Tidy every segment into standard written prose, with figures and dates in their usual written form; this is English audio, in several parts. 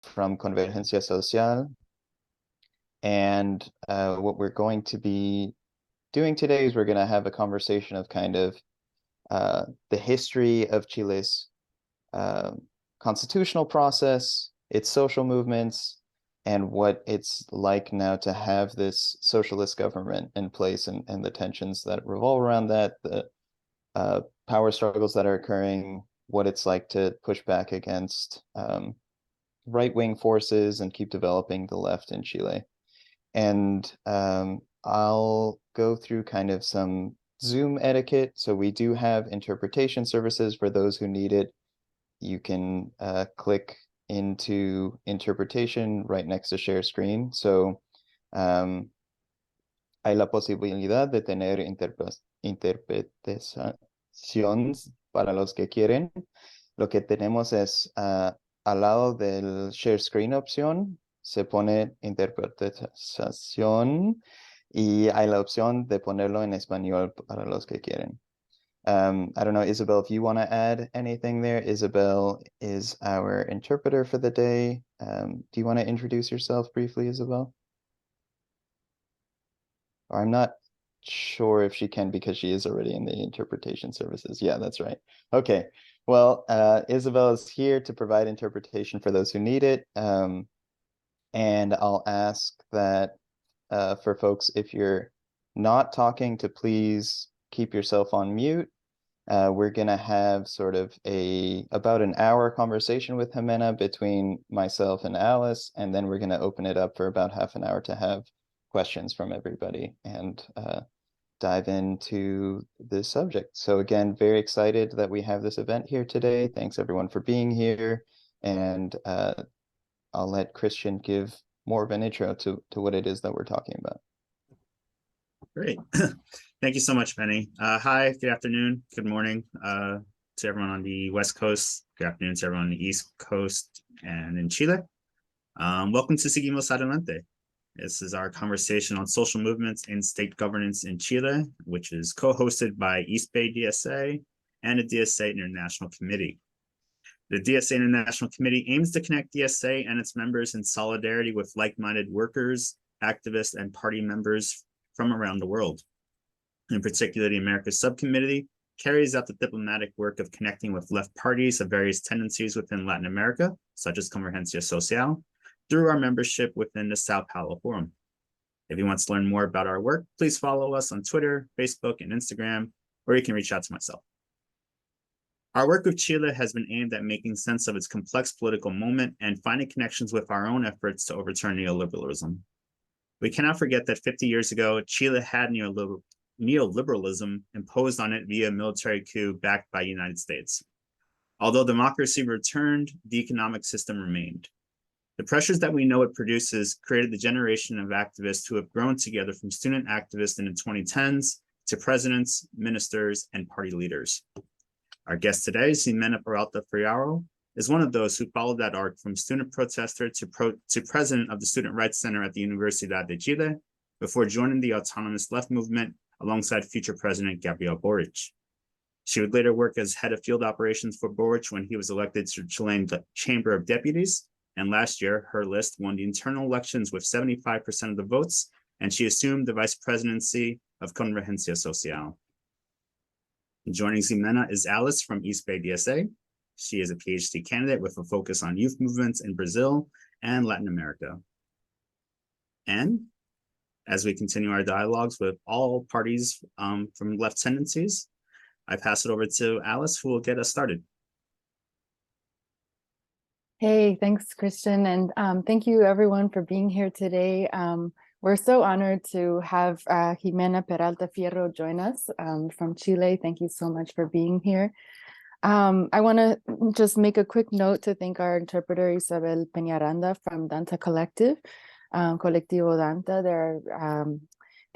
from Convergencia Social. And what we're going to be doing today is we're going to have a conversation of kind of the history of Chile's constitutional process, its social movements, and what it's like now to have this socialist government in place, and the tensions that revolve around that, the power struggles that are occurring, what it's like to push back against right-wing forces and keep developing the left in Chile. And I'll go through kind of some Zoom etiquette. So we do have interpretation services for those who need it. You can click into interpretation right next to share screen. So hay la posibilidad de tener interpretaciones para los que quieren. Lo que tenemos es al lado del share screen opción, se pone interpretación y hay la opción de ponerlo en español para los que quieren. I don't know, Isabel, if you want to add anything there. Isabel is our interpreter for the day. Do you want to introduce yourself briefly, Isabel? Or I'm not sure if she can because she is already in the interpretation services. Yeah, that's right. Okay, well, Isabel is here to provide interpretation for those who need it. And I'll ask that for folks, if you're not talking, to please keep yourself on mute. We're gonna have sort of about an hour conversation with Ximena between myself and Alice, and then we're gonna open it up for about half an hour to have questions from everybody and dive into this subject. So again, very excited that we have this event here today. Thanks everyone for being here. And I'll let Christian give more of an intro to what it is that we're talking about. Great. Thank you so much, Penny. Hi, good afternoon, good morning to everyone on the West Coast. Good afternoon to everyone on the East Coast and in Chile. Welcome to Seguimos Adelante. This is our conversation on social movements and state governance in Chile, which is co-hosted by East Bay DSA and the DSA International Committee. The DSA International Committee aims to connect DSA and its members in solidarity with like-minded workers, activists, and party members from around the world. In particular, the Americas Subcommittee carries out the diplomatic work of connecting with left parties of various tendencies within Latin America, such as Convergencia Social, through our membership within the Sao Paulo Forum. If you want to learn more about our work, please follow us on Twitter, Facebook, and Instagram, or you can reach out to myself. Our work with Chile has been aimed at making sense of its complex political moment and finding connections with our own efforts to overturn neoliberalism. We cannot forget that 50 years ago, Chile had neoliberalism imposed on it via a military coup backed by the United States. Although democracy returned, the economic system remained. The pressures that we know it produces created the generation of activists who have grown together from student activists in the 2010s to presidents, ministers, and party leaders. Our guest today, Ximena Peralta Fierro, is one of those who followed that arc from student protester to president of the Student Rights Center at the Universidad de Chile before joining the autonomous left movement alongside future President Gabriel Boric. She would later work as head of field operations for Boric when he was elected to the Chilean Chamber of Deputies, and last year, her list won the internal elections with 75% of the votes, and she assumed the vice presidency of Convergencia Social. Joining Ximena is Alice from East Bay DSA. She is a PhD candidate with a focus on youth movements in Brazil and Latin America. And as we continue our dialogues with all parties from left tendencies, I pass it over to Alice, who will get us started. Hey, thanks, Christian. And thank you everyone for being here today. We're so honored to have Ximena Peralta Fierro join us from Chile. Thank you so much for being here. I want to just make a quick note to thank our interpreter, Isabel Peñaranda from Danta Collective, Colectivo Danta. They're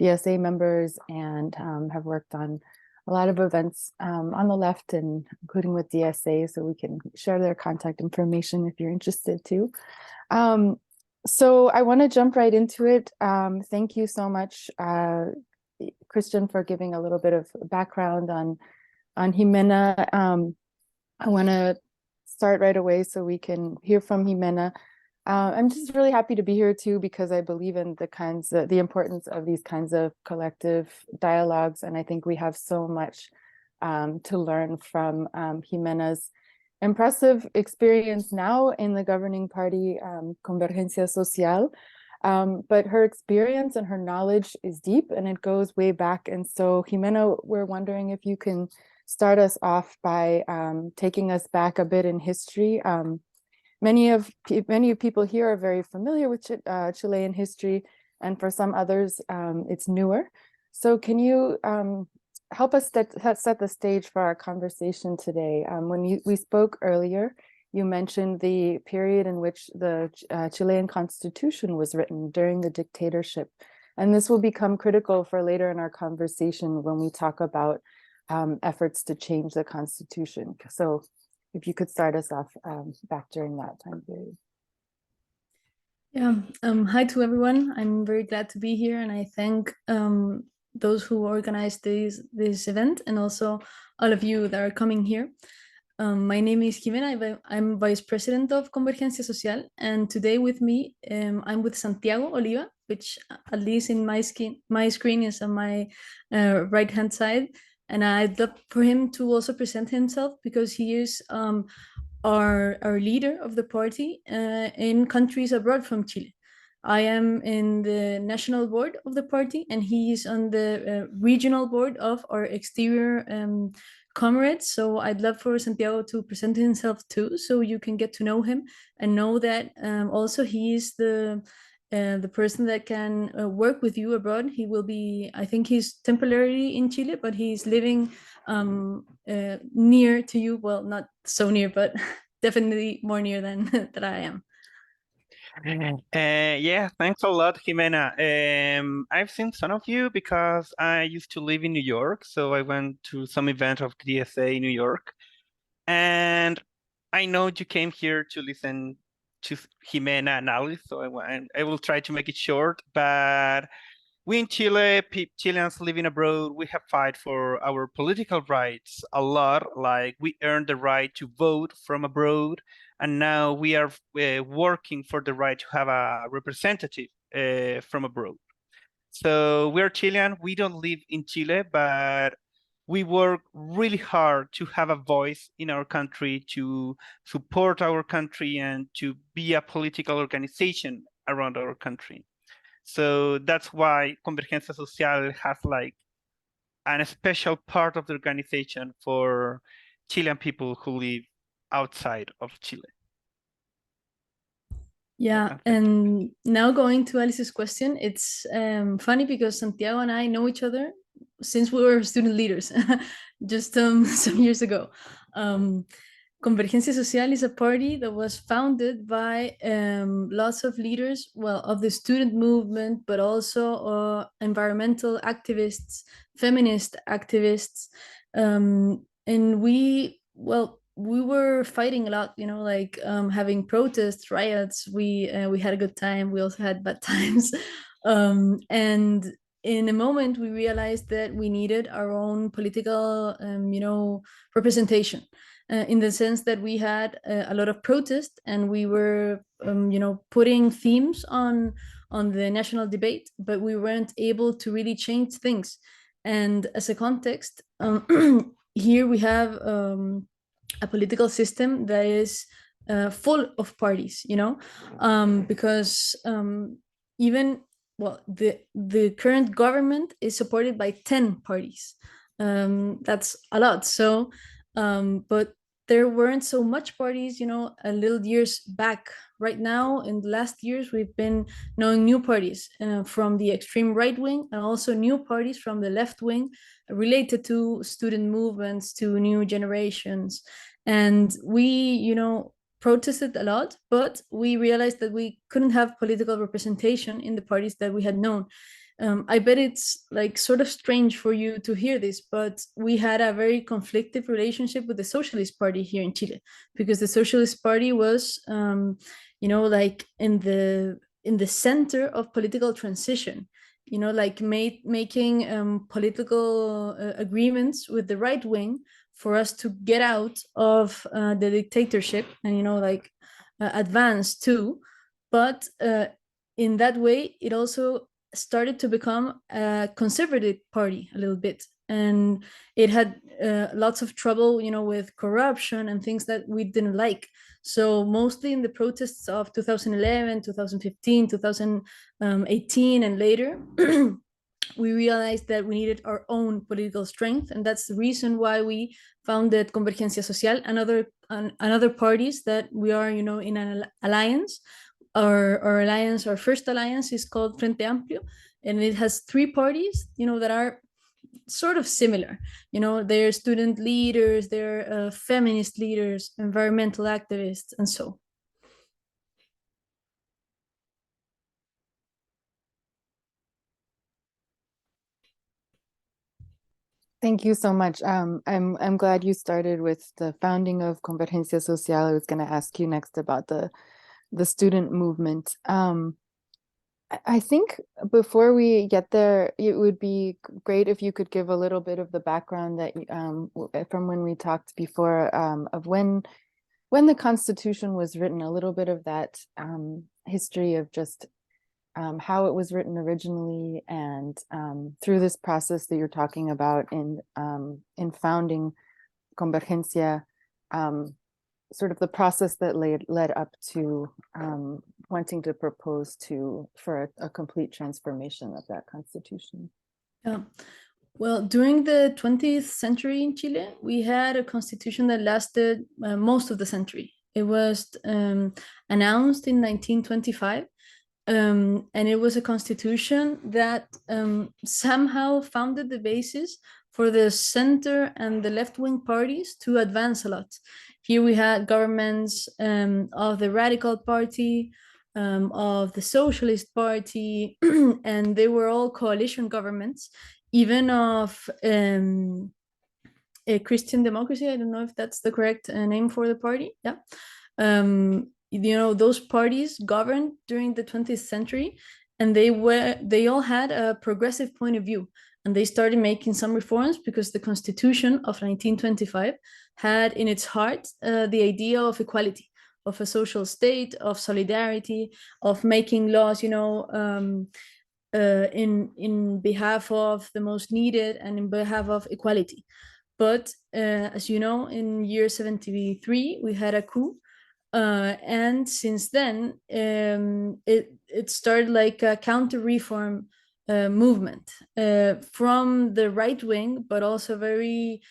DSA members and have worked on a lot of events on the left, and including with DSA, so we can share their contact information if you're interested too. So I want to jump right into it. Thank you so much, Christian, for giving a little bit of background on Ximena. I want to start right away so we can hear from Ximena. I'm just really happy to be here too, because I believe in the importance of these kinds of collective dialogues. And I think we have so much to learn from Ximena's impressive experience now in the governing party, Convergencia Social. But her experience and her knowledge is deep and it goes way back. And so Ximena, we're wondering if you can start us off by taking us back a bit in history. Many people here are very familiar with Chilean history, and for some others, it's newer. So can you help us set the stage for our conversation today? When we spoke earlier, you mentioned the period in which the Chilean constitution was written during the dictatorship. And this will become critical for later in our conversation when we talk about efforts to change the constitution. So if you could start us off back during that time period. Yeah, hi to everyone. I'm very glad to be here, and I thank those who organized this event and also all of you that are coming here. My name is Ximena. I'm Vice President of Convergencia Social, and today with me, I'm with Santiago Oliva, which at least in my screen is on my right-hand side. And I'd love for him to also present himself because he is our leader of the party in countries abroad from Chile. I am in the national board of the party, and he is on the regional board of our exterior comrades. So I'd love for Santiago to present himself too, so you can get to know him and know that also he is the person that can work with you abroad. He will be, I think he's temporarily in Chile, but he's living near to you. Well, not so near, but definitely more near than that I am. Yeah, thanks a lot, Ximena. I've seen some of you because I used to live in New York, so I went to some event of DSA in New York. And I know you came here to listen to Ximena and Alice, so I will try to make it short. But we in Chile, Chileans living abroad, we have fight for our political rights a lot. Like we earned the right to vote from abroad, and now we are working for the right to have a representative from abroad. So we're Chilean. We don't live in Chile, but we work really hard to have a voice in our country, to support our country, and to be a political organization around our country. So that's why Convergencia Social has like a special part of the organization for Chilean people who live outside of Chile. Yeah, and now going to Alice's question, it's funny because Santiago and I know each other since we were student leaders, just some years ago. Convergencia Social is a party that was founded by lots of leaders, well, of the student movement, but also environmental activists, feminist activists. And we were fighting a lot, you know, like having protests, riots. We had a good time. We also had bad times. And in a moment, we realized that we needed our own political, representation. In the sense that we had a lot of protest, and we were, putting themes on the national debate, but we weren't able to really change things. And as a context, here we have a political system that is full of parties, because even the current government is supported by 10 parties. That's a lot. So, but there weren't so much parties, a little years back. Right now, in the last years, we've been knowing new parties from the extreme right wing, and also new parties from the left wing related to student movements, to new generations. And we, protested a lot, but we realized that we couldn't have political representation in the parties that we had known. I bet it's like sort of strange for you to hear this, but we had a very conflicted relationship with the Socialist Party here in Chile, because the Socialist Party was, like in the center of political transition, like making political agreements with the right wing for us to get out of the dictatorship and, advance too. but in that way, it also started to become a conservative party a little bit. And it had lots of trouble, with corruption and things that we didn't like. So mostly in the protests of 2011, 2015, 2018, and later, we realized that we needed our own political strength. And that's the reason why we founded Convergencia Social and other parties that we are, in an alliance. Our first alliance is called Frente Amplio, and it has 3 parties, that are sort of similar. They're student leaders, they're feminist leaders, environmental activists, and so. Thank you so much. I'm glad you started with the founding of Convergencia Social. I was going to ask you next about the student movement. I think before we get there, it would be great if you could give a little bit of the background that from when we talked before, of when the Constitution was written, a little bit of that history of just how it was written originally, and through this process that you're talking about in founding Convergencia, sort of the process that led up to wanting to propose for a complete transformation of that constitution. Yeah. Well, during the 20th century in Chile, we had a constitution that lasted most of the century. It was announced in 1925. And it was a constitution that somehow founded the basis for the center and the left-wing parties to advance a lot. Here we had governments of the Radical Party, of the Socialist Party, and they were all coalition governments, even of a Christian democracy. I don't know if that's the correct name for the party. Yeah. Those parties governed during the 20th century, and they all had a progressive point of view, and they started making some reforms because the Constitution of 1925 had in its heart the idea of equality, of a social state, of solidarity, of making laws, in behalf of the most needed and in behalf of equality. But as you know, in year 73, we had a coup. And since then, it started like a counter-reform movement from the right wing, but also very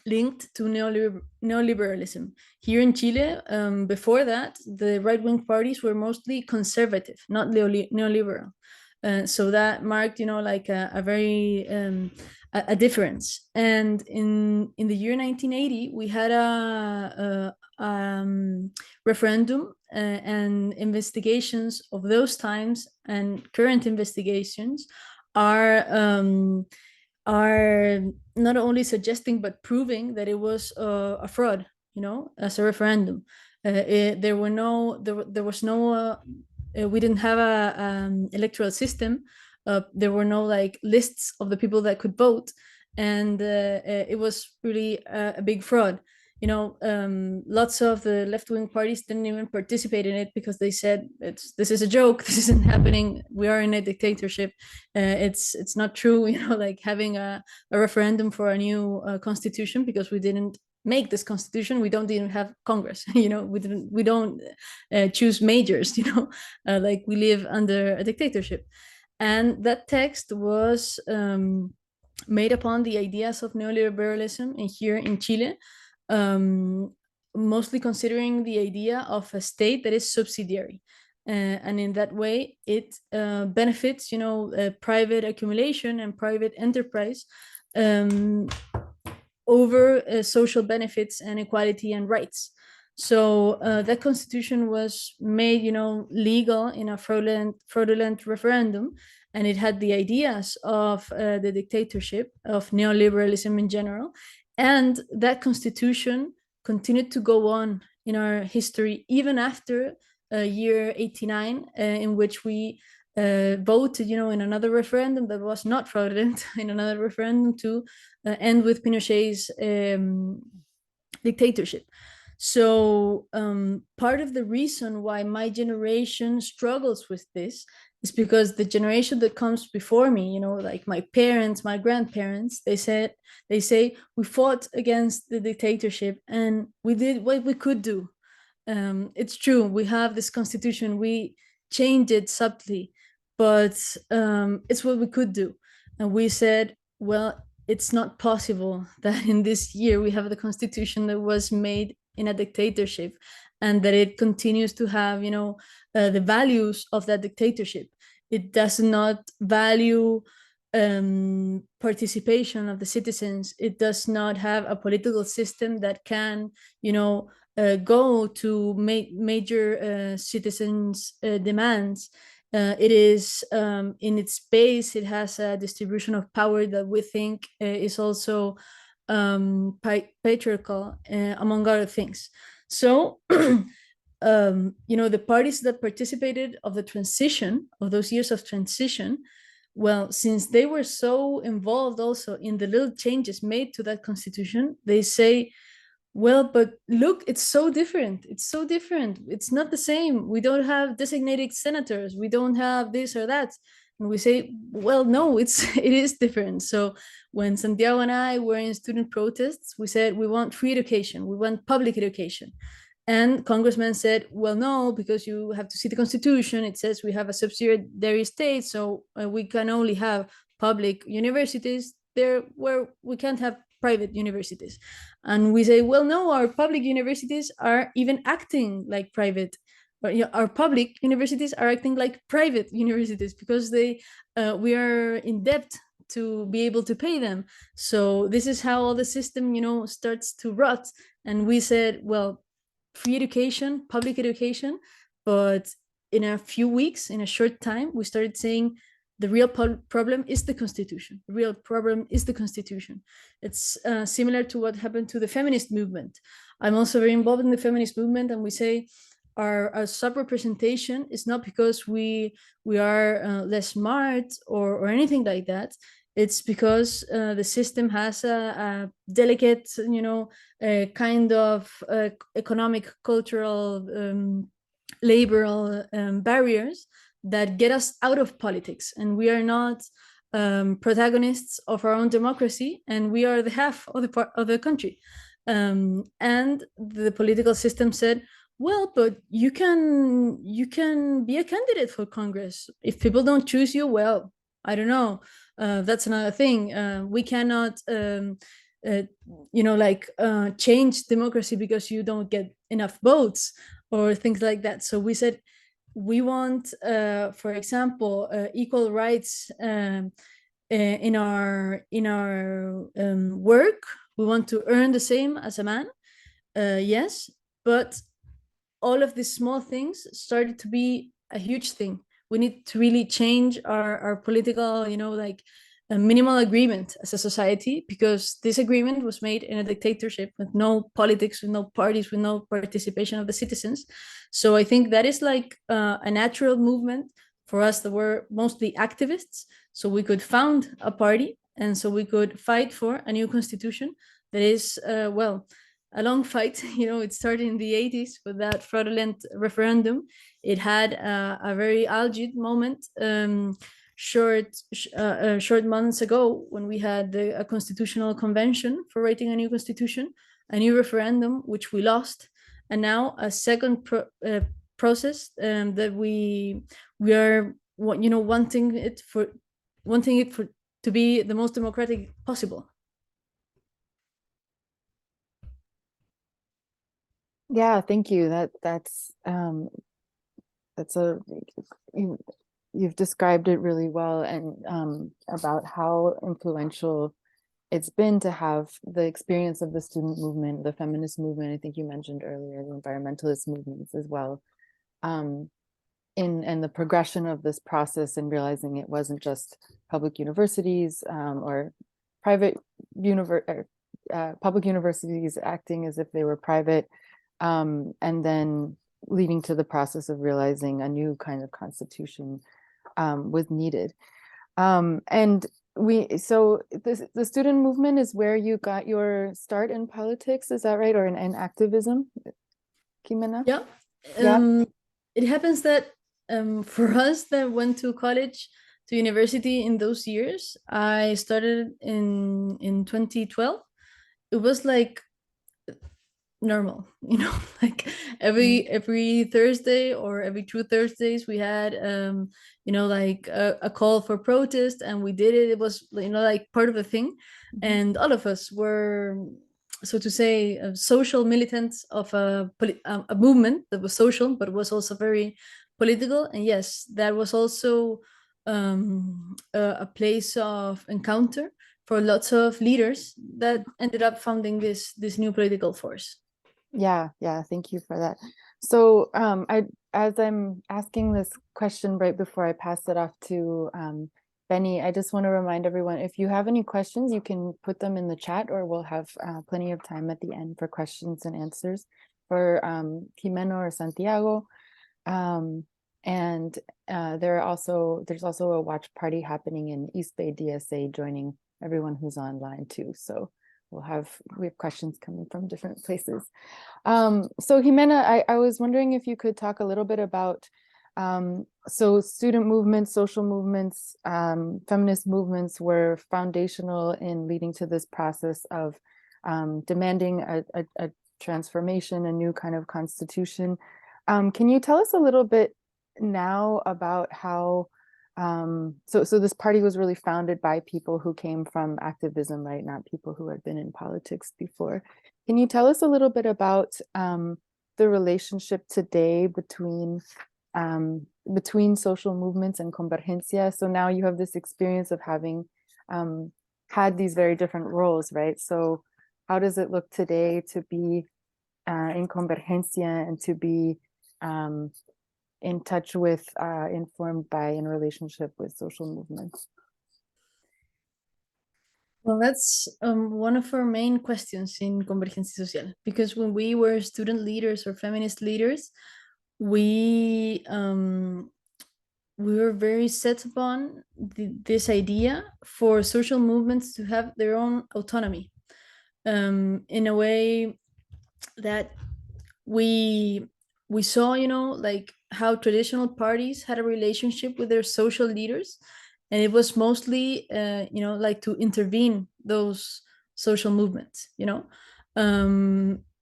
linked to neoliberalism. Here in Chile, before that, the right-wing parties were mostly conservative, not neoliberal. So that marked, like a very a difference. And in the year 1980, we had a referendum, and investigations of those times and current investigations are not only suggesting but proving that it was a fraud, as a referendum. There was no we didn't have a electoral system. There were no like lists of the people that could vote, and it was really a big fraud. Lots of the left-wing parties didn't even participate in it because they said this is a joke, this isn't happening, we are in a dictatorship, it's not true, like having a referendum for a new constitution, because we didn't make this constitution, we don't even have Congress, we don't choose majors, like we live under a dictatorship. And that text was made upon the ideas of neoliberalism here in Chile, mostly considering the idea of a state that is subsidiary. And in that way, it benefits, private accumulation and private enterprise over social benefits and equality and rights. So that constitution was made, legal in a fraudulent referendum, and it had the ideas of the dictatorship, of neoliberalism in general. And that constitution continued to go on in our history, even after year 89, in which we voted, in another referendum that was not fraudulent, in another referendum to end with Pinochet's dictatorship. So part of the reason why my generation struggles with this is because the generation that comes before me, you know, like my parents, my grandparents, they say we fought against the dictatorship and we did what we could do. It's true, we have this constitution, we changed it subtly, but it's what we could do. And we said, well, it's not possible that in this year we have the constitution that was made in a dictatorship and that it continues to have, you know, the values of that dictatorship. It does not value participation of the citizens. It does not have a political system that can, you know, go to major citizens' demands. It is in its base, it has a distribution of power that we think is also patriarchal, among other things. So, you know, the parties that participated of the transition, of those years of transition, well, since they were so involved also in the little changes made to that constitution, they say, well, but look, it's so different. It's so different. It's not the same. We don't have designated senators. We don't have this or that. And we say, well, no, it is different. So when Santiago and I were in student protests, we said we want free education. We want public education. And congressmen said, well, no, because you have to see the constitution. It says we have a subsidiary state, so we can only have public universities there where we can't have private universities. And we say, well, no, our public universities are even acting like private. But our public universities are acting like private universities because we are in debt to be able to pay them. So this is how all the system, you know, starts to rot. And we said, well, free education, public education, but in a few weeks, in a short time, we started saying the real problem is the constitution. The real problem is the constitution. It's similar to what happened to the feminist movement. I'm also very involved in the feminist movement, and we say our sub-representation is not because we are less smart or anything like that. It's because the system has a delicate, you know, kind of economic, cultural, liberal barriers that get us out of politics, and we are not protagonists of our own democracy, and we are the half of the part of the country. And the political system said, well, but you can be a candidate for Congress. If people don't choose you, well, I don't know. That's another thing. We cannot, you know, like change democracy because you don't get enough votes or things like that. So we said, we want, for example, equal rights in our work. We want to earn the same as a man, yes, but all of these small things started to be a huge thing. We need to really change our political, you know, like a minimal agreement as a society, because this agreement was made in a dictatorship with no politics, with no parties, with no participation of the citizens. So I think that is like a natural movement for us that were mostly activists. So we could found a party, and so we could fight for a new constitution that is, well, a long fight. You know, it started in the 80s with that fraudulent referendum. It had a very alleged moment short months ago when we had a constitutional convention for writing a new constitution, a new referendum, which we lost, and now a second process that we are, you know, wanting it to be the most democratic possible. Yeah, thank you. That's you've described it really well, and about how influential it's been to have the experience of the student movement, the feminist movement. I think you mentioned earlier the environmentalist movements as well, in the progression of this process, and realizing it wasn't just public universities or private public universities acting as if they were private. And then leading to the process of realizing a new kind of constitution was needed. And so the student movement is where you got your start in politics, is that right? Or in activism, Ximena? Yeah. Yeah. It happens that for us that went to college, to university in those years, I started in 2012. It was like normal, you know, like every Thursday or every 2 Thursdays we had you know, like a call for protest, and we did it. It was, you know, like part of the thing. And all of us were, so to say, social militants of a movement that was social but was also very political. And yes, that was also a place of encounter for lots of leaders that ended up founding this new political force. Yeah, thank you for that. So as I'm asking this question right before I pass it off to Benny, I just want to remind everyone, if you have any questions, you can put them in the chat, or we'll have plenty of time at the end for questions and answers for Ximena or Santiago. And there's also a watch party happening in East Bay DSA, joining everyone who's online too. So we have questions coming from different places. So Ximena, I was wondering if you could talk a little bit about so student movements, social movements, feminist movements were foundational in leading to this process of demanding a transformation, a new kind of constitution. Can you tell us a little bit now about how so this party was really founded by people who came from activism, right? Not people who had been in politics before. Can you tell us a little bit about the relationship today between social movements and Convergencia? So now you have this experience of having had these very different roles, right? So how does it look today to be in Convergencia and to be in touch with, informed by, in relationship with social movements? Well, that's one of our main questions in Convergencia Social, because when we were student leaders or feminist leaders, we were very set upon this idea for social movements to have their own autonomy, in a way that we saw, you know, like how traditional parties had a relationship with their social leaders, and it was mostly you know, like to intervene those social movements, you know,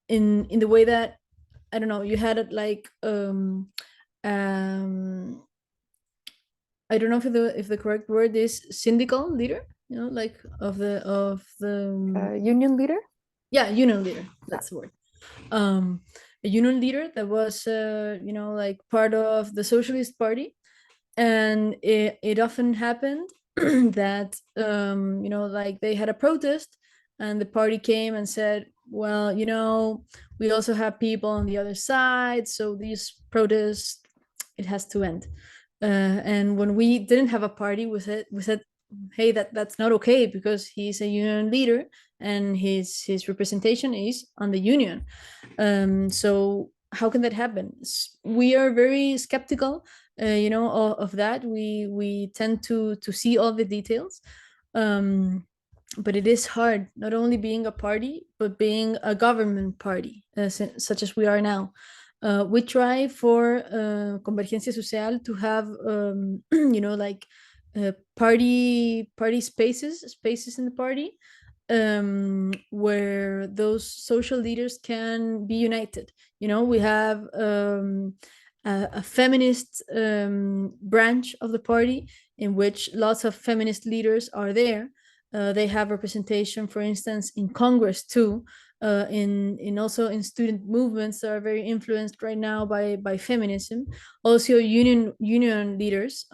in the way that, I don't know, you had it like I don't know if the correct word is syndical leader, you know, like of the Union leader? yeah, union leader, that's the word. A union leader that was you know, like part of the Socialist Party. And it often happened that you know, like they had a protest, and the party came and said, well, you know, we also have people on the other side, so these protests, it has to end. And when we didn't have a party, we said, hey, that's not okay, because he's a union leader and his representation is on the union. So how can that happen? We are very skeptical, you know, of that. We tend to see all the details, but it is hard, not only being a party but being a government party, such as we are now. We try for Convergencia Social to have you know, like party spaces in the party, where those social leaders can be united. You know, we have a feminist branch of the party in which lots of feminist leaders are there. They have representation, for instance, in Congress too, in also in student movements that are very influenced right now by feminism. Also union leaders,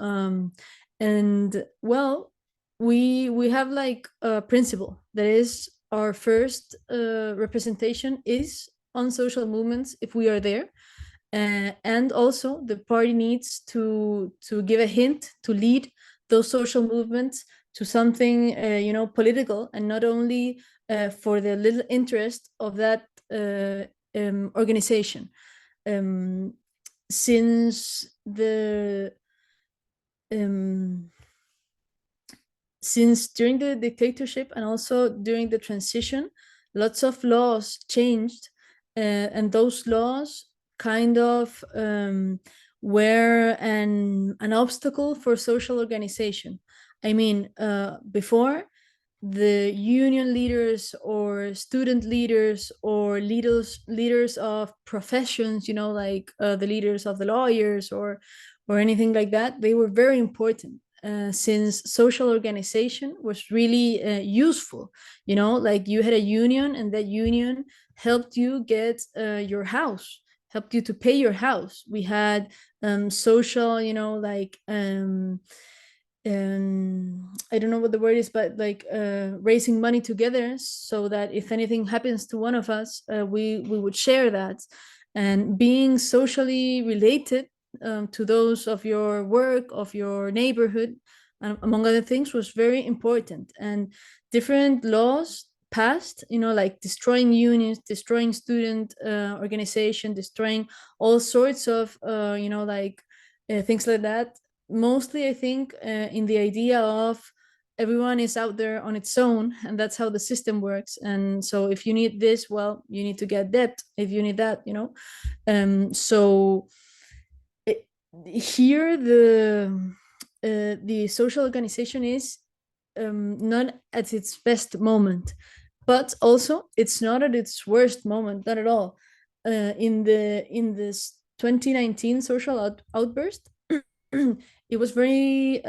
and well, we have like a principle that is our first representation is on social movements if we are there. And also the party needs to give a hint to lead those social movements to something you know, political, and not only for the little interest of that organization. Since the since during the dictatorship and also during the transition, lots of laws changed, and those laws kind of were an obstacle for social organization. I mean, before, the union leaders or student leaders or leaders of professions, you know, like the leaders of the lawyers or anything like that, they were very important, since social organization was really useful. You know, like you had a union, and that union helped you get your house, helped you to pay your house. We had social, you know, like I don't know what the word is, but like raising money together, so that if anything happens to one of us, we would share that. And being socially related to those of your work, of your neighborhood, among other things, was very important. And different laws passed, you know, like destroying unions, destroying student organization, destroying all sorts of you know, like things like that. Mostly, I think, in the idea of everyone is out there on its own, and that's how the system works. And so if you need this, well, you need to get debt. If you need that, you know. So here the social organization is not at its best moment, but also it's not at its worst moment, not at all. In this 2019 social outburst, it was very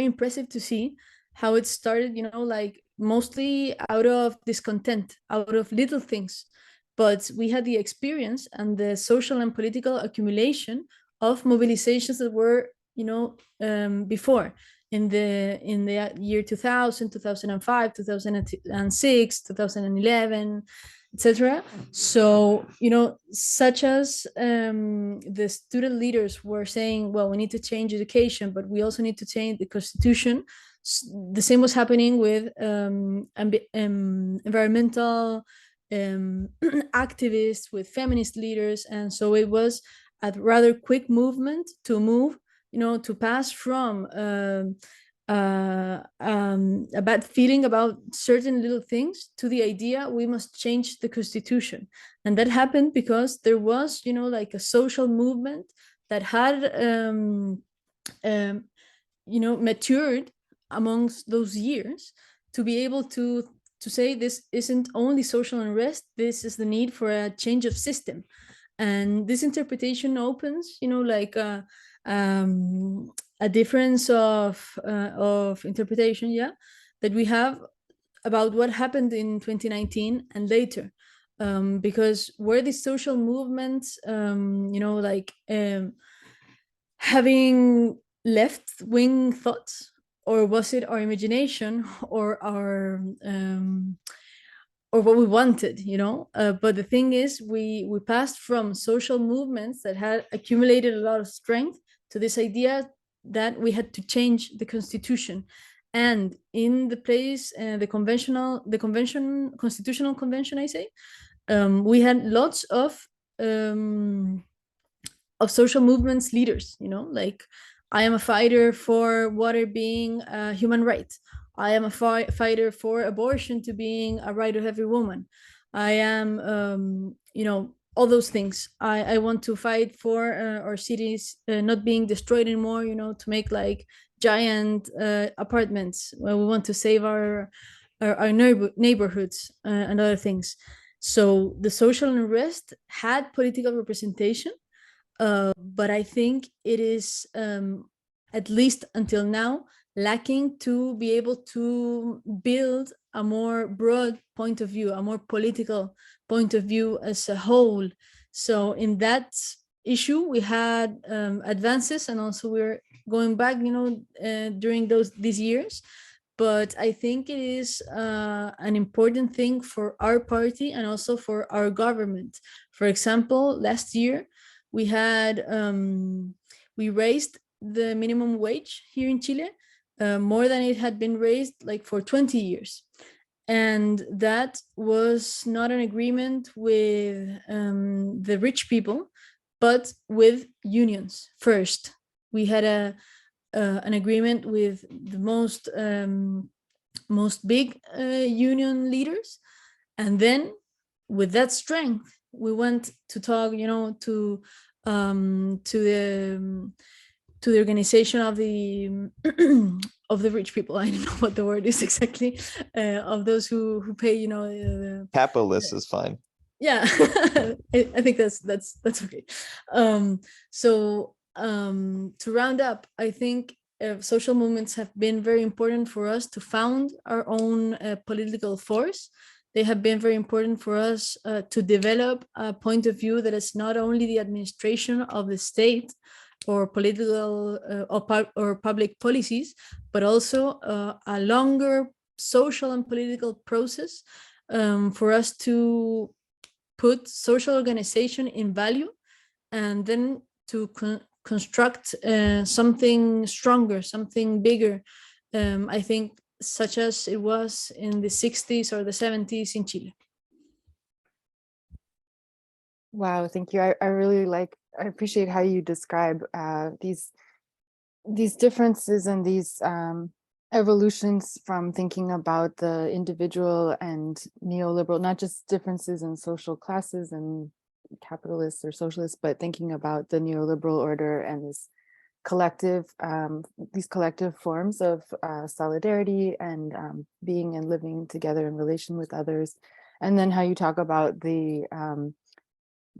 impressive to see how it started, you know, like mostly out of discontent, out of little things. But we had the experience and the social and political accumulation of mobilizations that were, you know, before, in the year 2000, 2005, 2006, 2011, etc. So, you know, such as the student leaders were saying, well, we need to change education, but we also need to change the constitution. The same was happening with environmental activists, with feminist leaders. And so it was a rather quick movement to move, you know, to pass from a bad feeling about certain little things to the idea we must change the constitution. And that happened because there was, you know, like a social movement that had you know, matured amongst those years to be able to say this isn't only social unrest, this is the need for a change of system. And this interpretation opens, you know, like a difference of interpretation, yeah, that we have about what happened in 2019 and later. Because were these social movements, you know, like having left-wing thoughts, or was it our imagination or our or what we wanted, you know? But the thing is, we passed from social movements that had accumulated a lot of strength to this idea that we had to change the constitution. And in the place, the constitutional convention, I say, we had lots of social movements leaders, you know, like I am a fighter for water being a human right. I am a fighter for abortion to being a right of every woman. I am, you know, all those things. I want to fight for our cities not being destroyed anymore, you know, to make like giant apartments. Well, we want to save our neighborhoods and other things. So the social unrest had political representation, but I think it is, at least until now, lacking to be able to build a more broad point of view, a more political point of view as a whole. So in that issue, we had advances, and also we're going back, you know, during these years. But I think it is an important thing for our party and also for our government. For example, last year, we had we raised the minimum wage here in Chile more than it had been raised like for 20 years. And that was not an agreement with the rich people, but with unions first. We had an agreement with the most big union leaders, and then with that strength we went to talk, to the organization of the of the rich people. I don't know what the word is exactly, of those who pay, Capitalist is fine. yeah. I think that's okay. So to round up, I think social movements have been very important for us to found our own political force. They have been very important for us to develop a point of view that is not only the administration of the state or political or public policies, but also a longer social and political process for us to put social organization in value, and then to construct something stronger, something bigger, I think, such as it was in the 60s or the 70s in Chile. Wow, thank you. I appreciate how you describe these differences and these evolutions from thinking about the individual and neoliberal, not just differences in social classes and capitalists or socialists, but thinking about the neoliberal order and this collective, these collective forms of solidarity and being and living together in relation with others. And then how you talk about the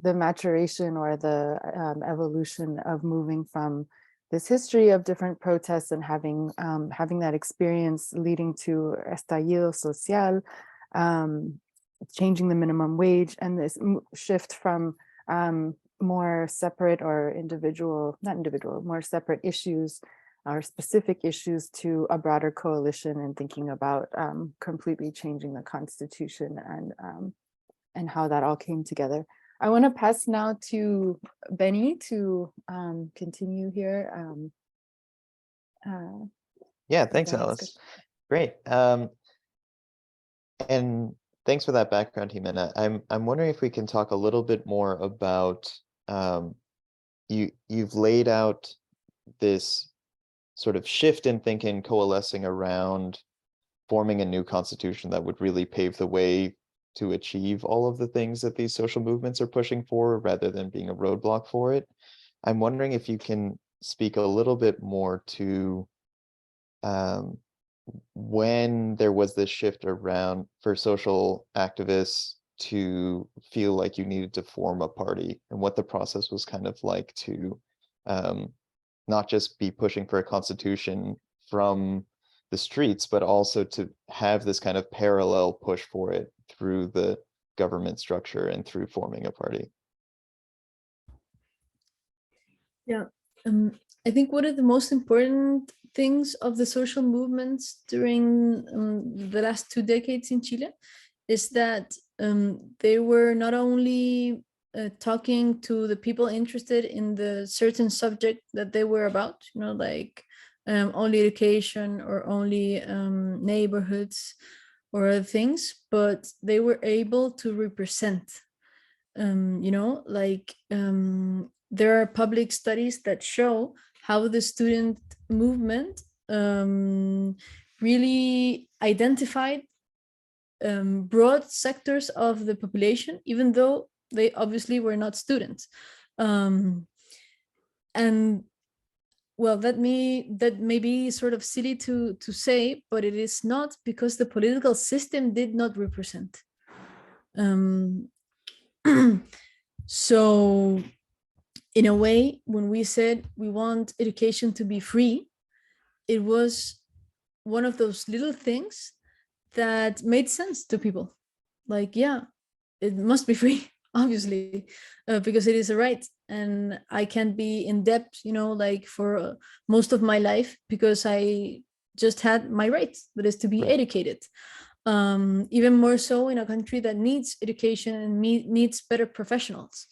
maturation or the evolution of moving from this history of different protests and having that experience leading to estallido social, changing the minimum wage, and this shift from more separate or more separate issues or specific issues to a broader coalition, and thinking about completely changing the constitution and how that all came together. I want to pass now to Benny to continue here. Yeah, thanks, Alice. Great. And thanks for that background, Ximena. I'm wondering if we can talk a little bit more about you've laid out this sort of shift in thinking, coalescing around forming a new constitution that would really pave the way to achieve all of the things that these social movements are pushing for, rather than being a roadblock for it. I'm wondering if you can speak a little bit more to when there was this shift around for social activists to feel like you needed to form a party, and what the process was kind of like to not just be pushing for a constitution from the streets, but also to have this kind of parallel push for it through the government structure and through forming a party. Yeah, I think one of the most important things of the social movements during the last 2 decades in Chile is that they were not only talking to the people interested in the certain subject that they were about, like only education or only neighborhoods or other things, but they were able to represent, there are public studies that show how the student movement really identified broad sectors of the population, even though they obviously were not students. And well, that may be sort of silly to say, but it is not, because the political system did not represent. So in a way, when we said we want education to be free, it was one of those little things that made sense to people. Like, yeah, it must be free, obviously, because it is a right, and I can't be in debt, like for most of my life, because I just had my right, that is to be educated. Even more so in a country that needs education and needs better professionals,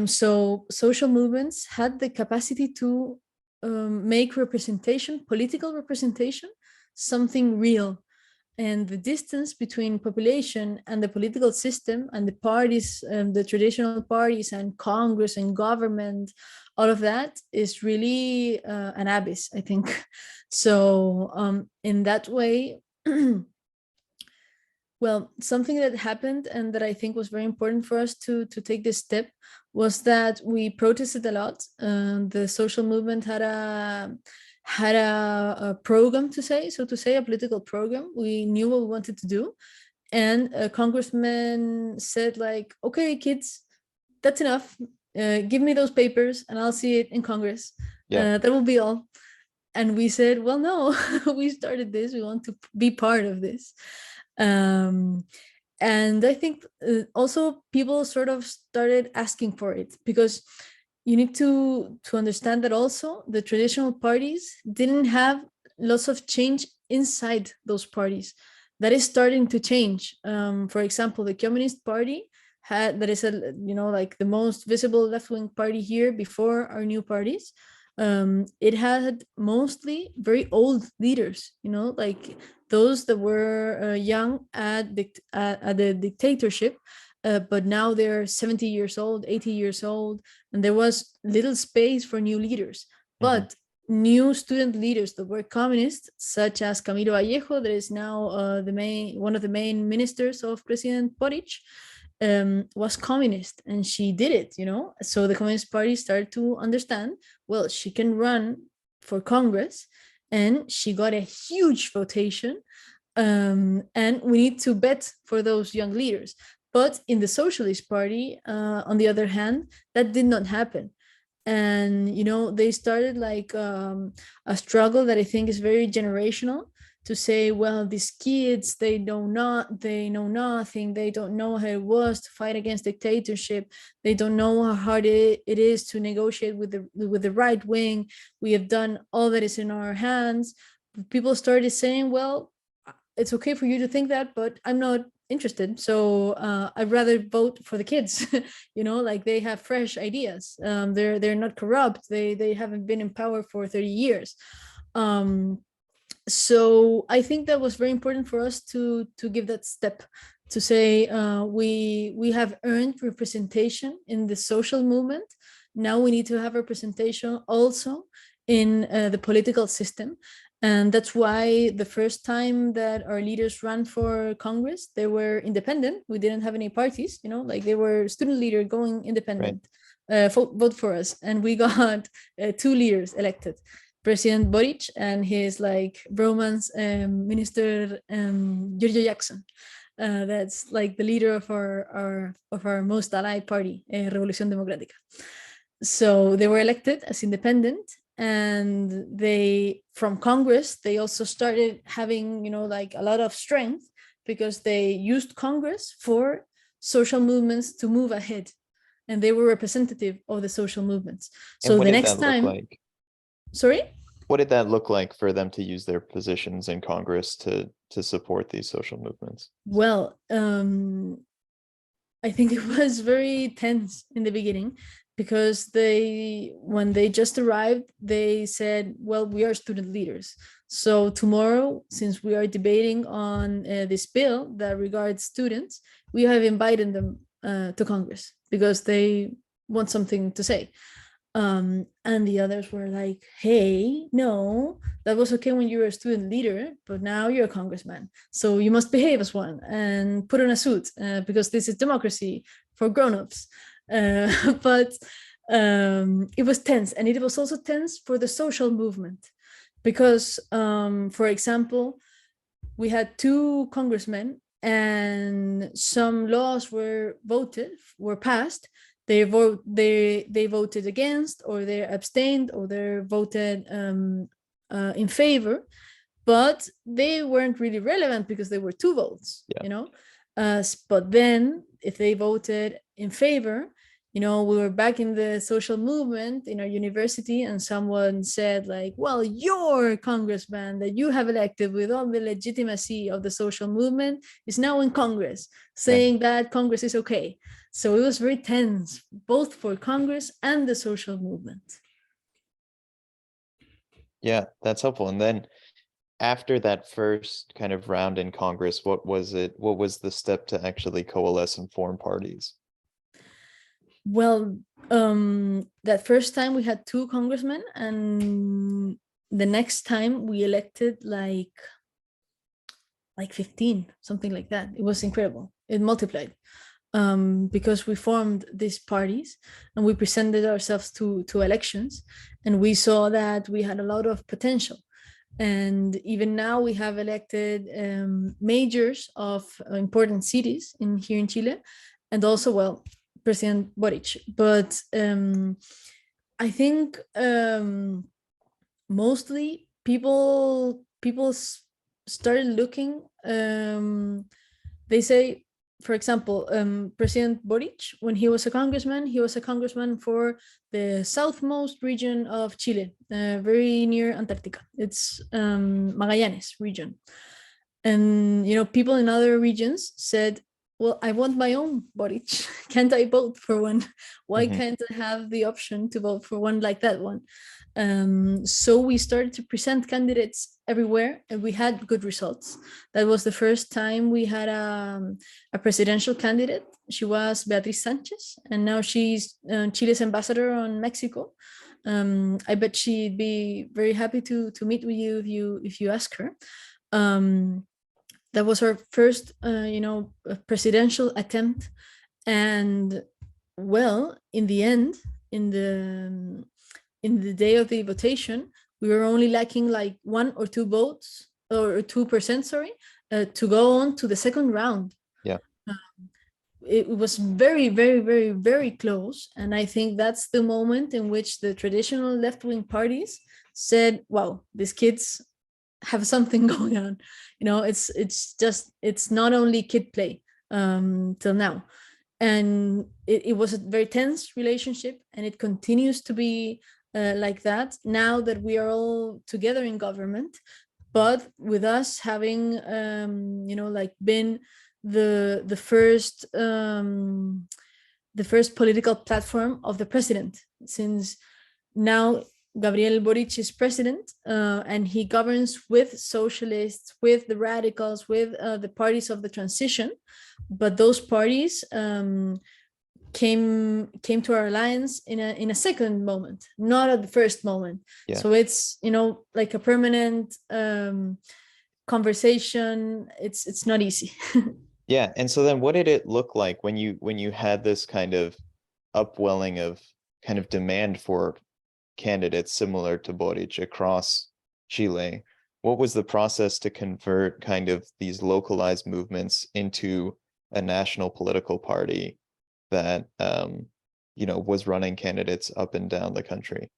so social movements had the capacity to make representation, political representation, something real, and the distance between population and the political system and the parties, the traditional parties and Congress and government, all of that is really an abyss, I think. So in that way, well, something that happened and that I think was very important for us to take this step was that we protested a lot. The social movement had a program to say, a political program. We knew what we wanted to do. And a congressman said like, okay, kids, that's enough. Give me those papers and I'll see it in Congress. Yeah. That will be all. And we said, well, no, we started this. We want to be part of this. And I think also people sort of started asking for it, because you need to understand that also the traditional parties didn't have lots of change inside those parties. That is starting to change. For example, the Communist Party that is like the most visible left-wing party here before our new parties. It had mostly very old leaders, like those that were young at the dictatorship, but now they're 70 years old, 80 years old, and there was little space for new leaders. But new student leaders that were communists, such as Camilo Vallejo, that is now one of the main ministers of President Boric, was communist, and she did it, So the Communist Party started to understand, well, she can run for Congress, and she got a huge votation, and we need to bet for those young leaders. But in the Socialist Party, on the other hand, that did not happen. And, they started like a struggle that I think is very generational, to say, well, these kids, they know nothing. They don't know how it was to fight against dictatorship. They don't know how hard it is to negotiate with the right wing. We have done all that is in our hands. People started saying, well, it's okay for you to think that, but I'm not interested. So I'd rather vote for the kids. Like they have fresh ideas. They're not corrupt. They haven't been in power for 30 years. So I think that was very important for us to give that step, to say we have earned representation in the social movement. Now we need to have representation also in the political system. And that's why the first time that our leaders ran for Congress, they were independent. We didn't have any parties, like they were student leader going independent, right. Vote for us. And we got 2 leaders elected. President Boric and his like bromance minister Giorgio Jackson. That's like the leader of our most allied party, Revolución Democrática. So they were elected as independent, and from Congress they also started having like a lot of strength, because they used Congress for social movements to move ahead, and they were representative of the social movements. So the next time. Like? Sorry? What did that look like for them to use their positions in Congress to support these social movements? Well, I think it was very tense in the beginning, because when they just arrived, they said, well, we are student leaders. So tomorrow, since we are debating on this bill that regards students, we have invited them to Congress because they want something to say. And the others were like, hey, no, that was okay when you were a student leader, but now you're a congressman, so you must behave as one and put on a suit, because this is democracy for grown-ups. But it was tense, and it was also tense for the social movement, because for example, we had 2 congressmen, and some laws were passed. They voted against, or they abstained, or they voted in favor, but they weren't really relevant because they were 2 votes. But then if they voted in favor, we were back in the social movement in our university, and someone said like, well, your congressman that you have elected with all the legitimacy of the social movement is now in Congress, saying that Congress is okay. So it was very tense, both for Congress and the social movement. Yeah, that's helpful. And then after that first kind of round in Congress, what was it? What was the step to actually coalesce and form parties? Well, that first time we had 2 congressmen, and the next time we elected like 15, something like that. It was incredible. It multiplied, because we formed these parties and we presented ourselves to elections, and we saw that we had a lot of potential. And even now we have elected mayors of important cities here in Chile, and also, well, President Boric. But I think mostly people started looking. They say, for example, President Boric, when he was a congressman for the southmost region of Chile, very near Antarctica. It's Magallanes region. And, people in other regions said, well, I want my own Boric. Can't I vote for one? Why can't I have the option to vote for one like that one? So we started to present candidates everywhere, and we had good results. That was the first time we had a presidential candidate. She was Beatriz Sanchez, and now she's Chile's ambassador on Mexico. I bet she'd be very happy to meet with you if you ask her. That was her first, presidential attempt, and well, in the end, in the day of the votation, we were only lacking like 1 or 2 votes, or 2%, sorry, to go on to the second round. Yeah. It was very, very, very, very close. And I think that's the moment in which the traditional left-wing parties said, wow, these kids have something going on. It's not only kid play till now. And it was a very tense relationship, and it continues to be like that now that we are all together in government, but with us having been the first political platform of the president, since now Gabriel Boric is president, and he governs with socialists, with the radicals, with the parties of the transition. But those parties came to our alliance in a second moment, not at the first moment. Yeah. So it's like a permanent conversation. It's not easy. Yeah. And so then what did it look like when you had this kind of upwelling of kind of demand for candidates similar to Boric across Chile? What was the process to convert kind of these localized movements into a national political party that was running candidates up and down the country?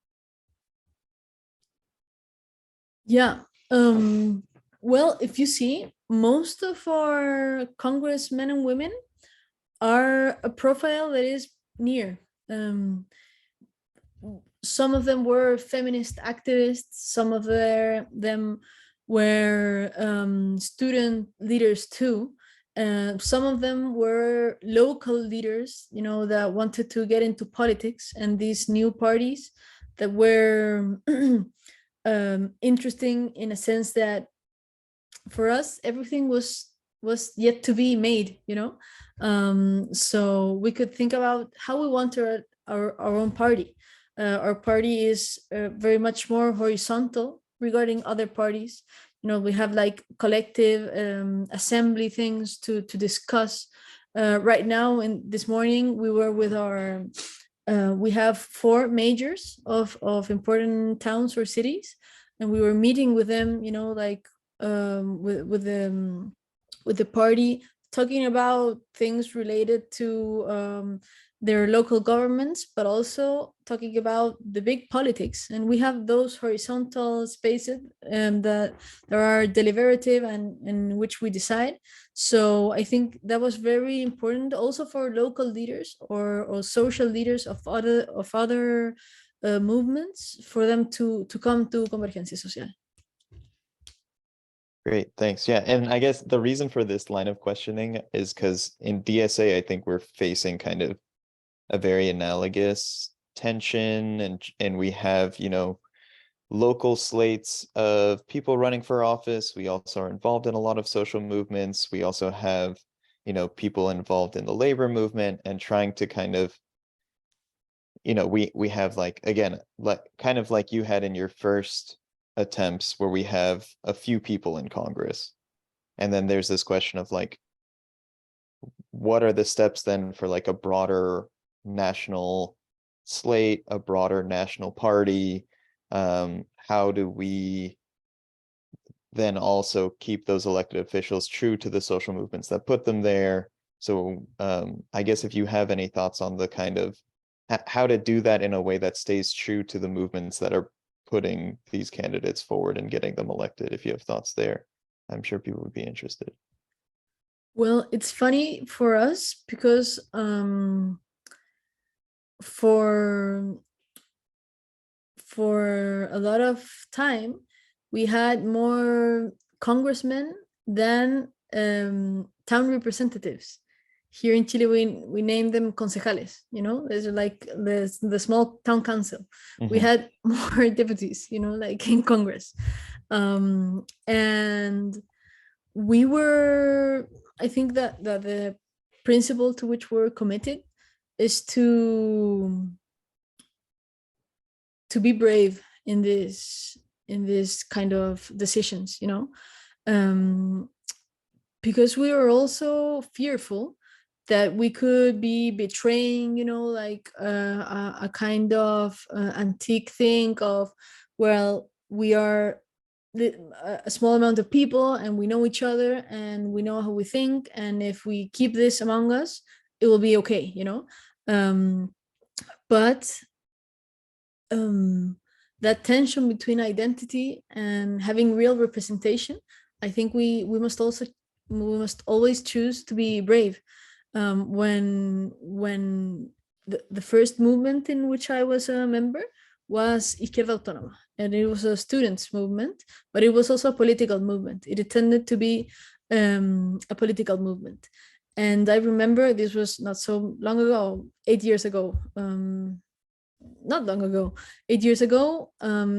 Yeah. Well, if you see, most of our congressmen and women are a profile that is near. Some of them were feminist activists. Some of them were student leaders too. Some of them were local leaders, that wanted to get into politics, and these new parties that were interesting in a sense that for us everything was yet to be made. So we could think about how we want our own party. Our party is very much more horizontal regarding other parties. We have like collective assembly things to discuss. Right now, this morning, we were with we have 4 majors of important towns or cities, and we were meeting with them, with the party, talking about things related to their local governments, but also talking about the big politics. And we have those horizontal spaces that there are deliberative and in which we decide. So I think that was very important also for local leaders or social leaders of other movements, for them to come to Convergencia Social. Great, thanks. Yeah, and I guess the reason for this line of questioning is because in DSA, I think we're facing kind of a very analogous tension, and we have local slates of people running for office. We also are involved in a lot of social movements. We also have, you know, people involved in the labor movement and trying to kind of, you know, we have like, again, like kind of like you had in your first attempts where we have a few people in Congress. And then there's this question of like, what are the steps then for like a broader national slate, a broader national party? How do we then also keep those elected officials true to the social movements that put them there? So I guess if you have any thoughts on the kind of how to do that in a way that stays true to the movements that are putting these candidates forward and getting them elected, if you have thoughts there, I'm sure people would be interested. Well, it's funny for us because for a lot of time we had more congressmen than town representatives. Here in Chile, we name them concejales, you know, these are like the small town council. We had more deputies, you know, like in Congress. And we were, I think that the principle to which we're committed is to be brave in this kind of decisions, you know, because we were also fearful that we could be betraying, you know, like a kind of antique thing of, well, we are a small amount of people and we know each other and we know how we think, and if we keep this among us, it will be okay, you know. But that tension between identity and having real representation, I think we must always choose to be brave. When the first movement in which I was a member was Izquierda Autónoma, and it was a students movement, but it was also a political movement. It tended to be a political movement. And I remember this was not so long ago, 8 years ago, not long ago, 8 years ago,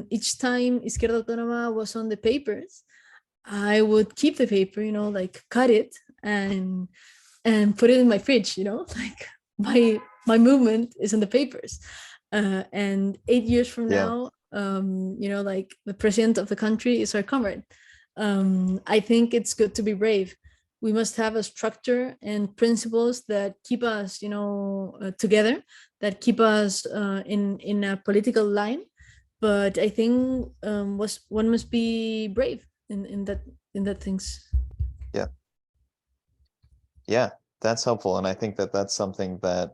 each time Izquierda Autónoma was on the papers, I would keep the paper, you know, like cut it and put it in my fridge, you know, like my movement is in the papers. And 8 years from now, you know, like the president of the country is our comrade. I think it's good to be brave. We must have a structure and principles that keep us, you know, together, that keep us in a political line. But I think one must be brave in that things. Yeah, that's helpful. And I think that that's something that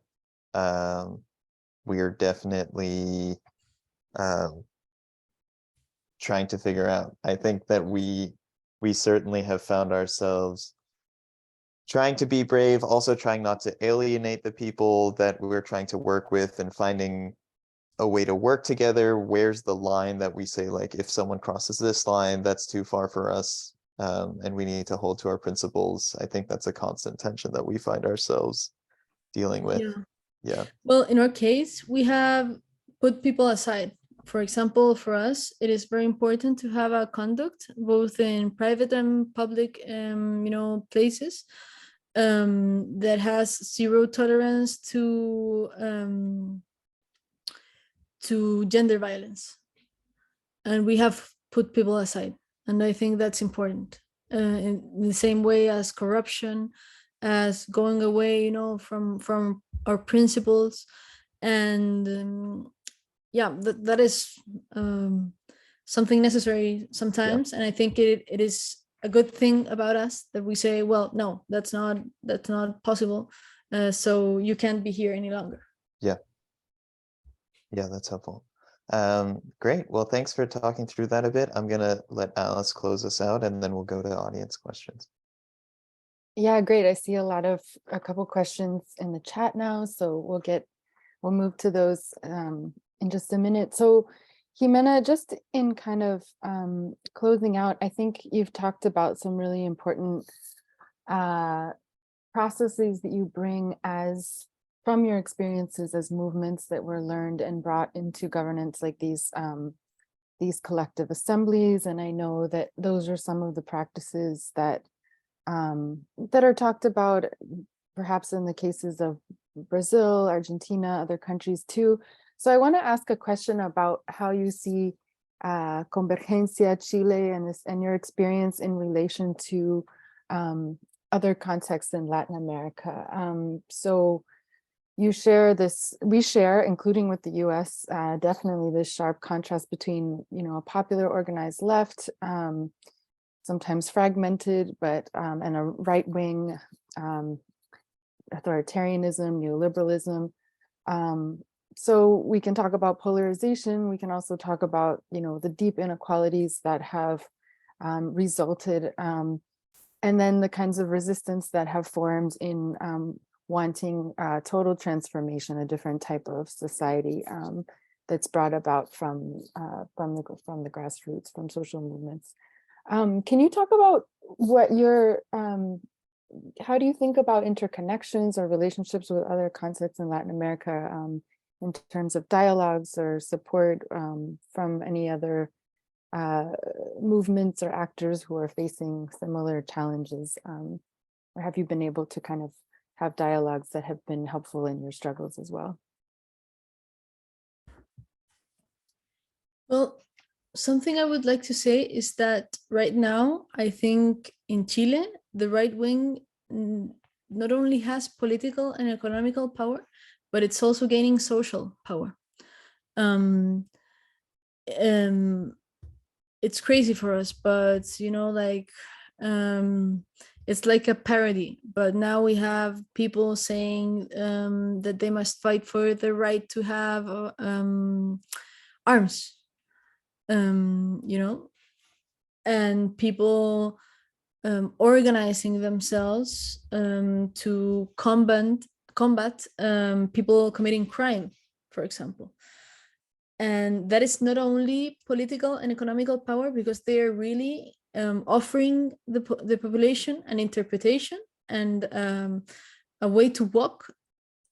we are definitely trying to figure out. I think that we certainly have found ourselves trying to be brave, also trying not to alienate the people that we're trying to work with, and finding a way to work together. Where's the line that we say, like, if someone crosses this line, that's too far for us, and we need to hold to our principles. I think that's a constant tension that we find ourselves dealing with. Yeah. Well, in our case, we have put people aside. For example, for us, it is very important to have a conduct both in private and public, you know, places that has zero tolerance to gender violence, and we have put people aside, and I think that's important. In the same way as corruption, as going away, you know, from our principles, and yeah, that is something necessary sometimes. And I think it is a good thing about us that we say, well, no, that's not possible, so you can't be here any longer. Yeah, that's helpful. Great. Well, thanks for talking through that a bit. I'm gonna let Alice close us out, and then we'll go to audience questions. Yeah, great. I see a couple questions in the chat now, so we'll move to those in just a minute. So Ximena, just in kind of closing out, I think you've talked about some really important processes that you bring from your experiences as movements that were learned and brought into governance, like these these collective assemblies, and I know that those are some of the practices that that are talked about, perhaps in the cases of Brazil, Argentina, other countries too. So I want to ask a question about how you see Convergencia Chile and your experience in relation to other contexts in Latin America. So you share this, we share, including with the US, definitely this sharp contrast between, a popular organized left, sometimes fragmented, but and a right-wing authoritarianism, neoliberalism. So we can talk about polarization. We can also talk about, the deep inequalities that have resulted, and then the kinds of resistance that have formed in wanting total transformation, a different type of society that's brought about from the grassroots, from social movements. Can you talk about what how do you think about interconnections or relationships with other contexts in Latin America in terms of dialogues or support from any other movements or actors who are facing similar challenges? Or have you been able to kind of have dialogues that have been helpful in your struggles as well? Well, something I would like to say is that right now, I think in Chile, the right wing not only has political and economical power, but it's also gaining social power. It's crazy for us, but it's like a parody. But now we have people saying that they must fight for the right to have arms, and people organizing themselves to combat people committing crime, for example. And that is not only political and economical power, because they are really offering the population an interpretation and a way to walk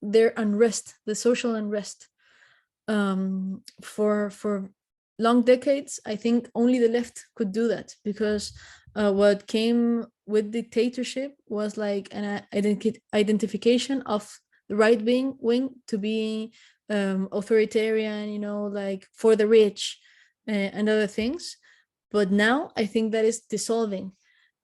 their unrest, the social unrest. For long decades, I think only the left could do that, because what came with dictatorship was like an identification of the right wing to be authoritarian, like for the rich and other things. But now I think that is dissolving.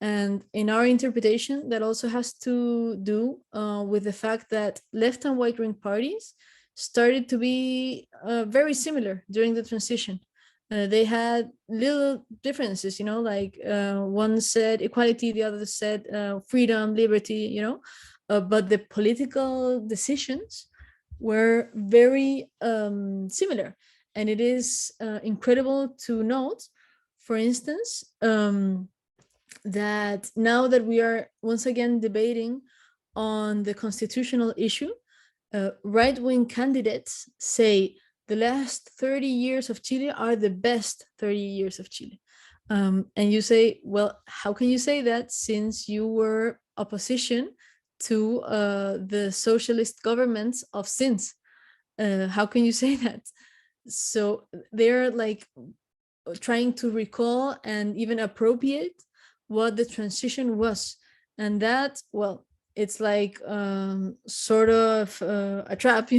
And in our interpretation, that also has to do with the fact that left and right-wing parties started to be very similar during the transition. They had little differences, like one said equality, the other said freedom, liberty, but the political decisions were very similar. And it is incredible to note, for instance, that now that we are once again debating on the constitutional issue, right-wing candidates say the last 30 years of Chile are the best 30 years of Chile. And you say, well, how can you say that since you were opposition to the socialist governments of since? How can you say that? So they're like trying to recall and even appropriate what the transition was. And that, well, it's like sort of a trap,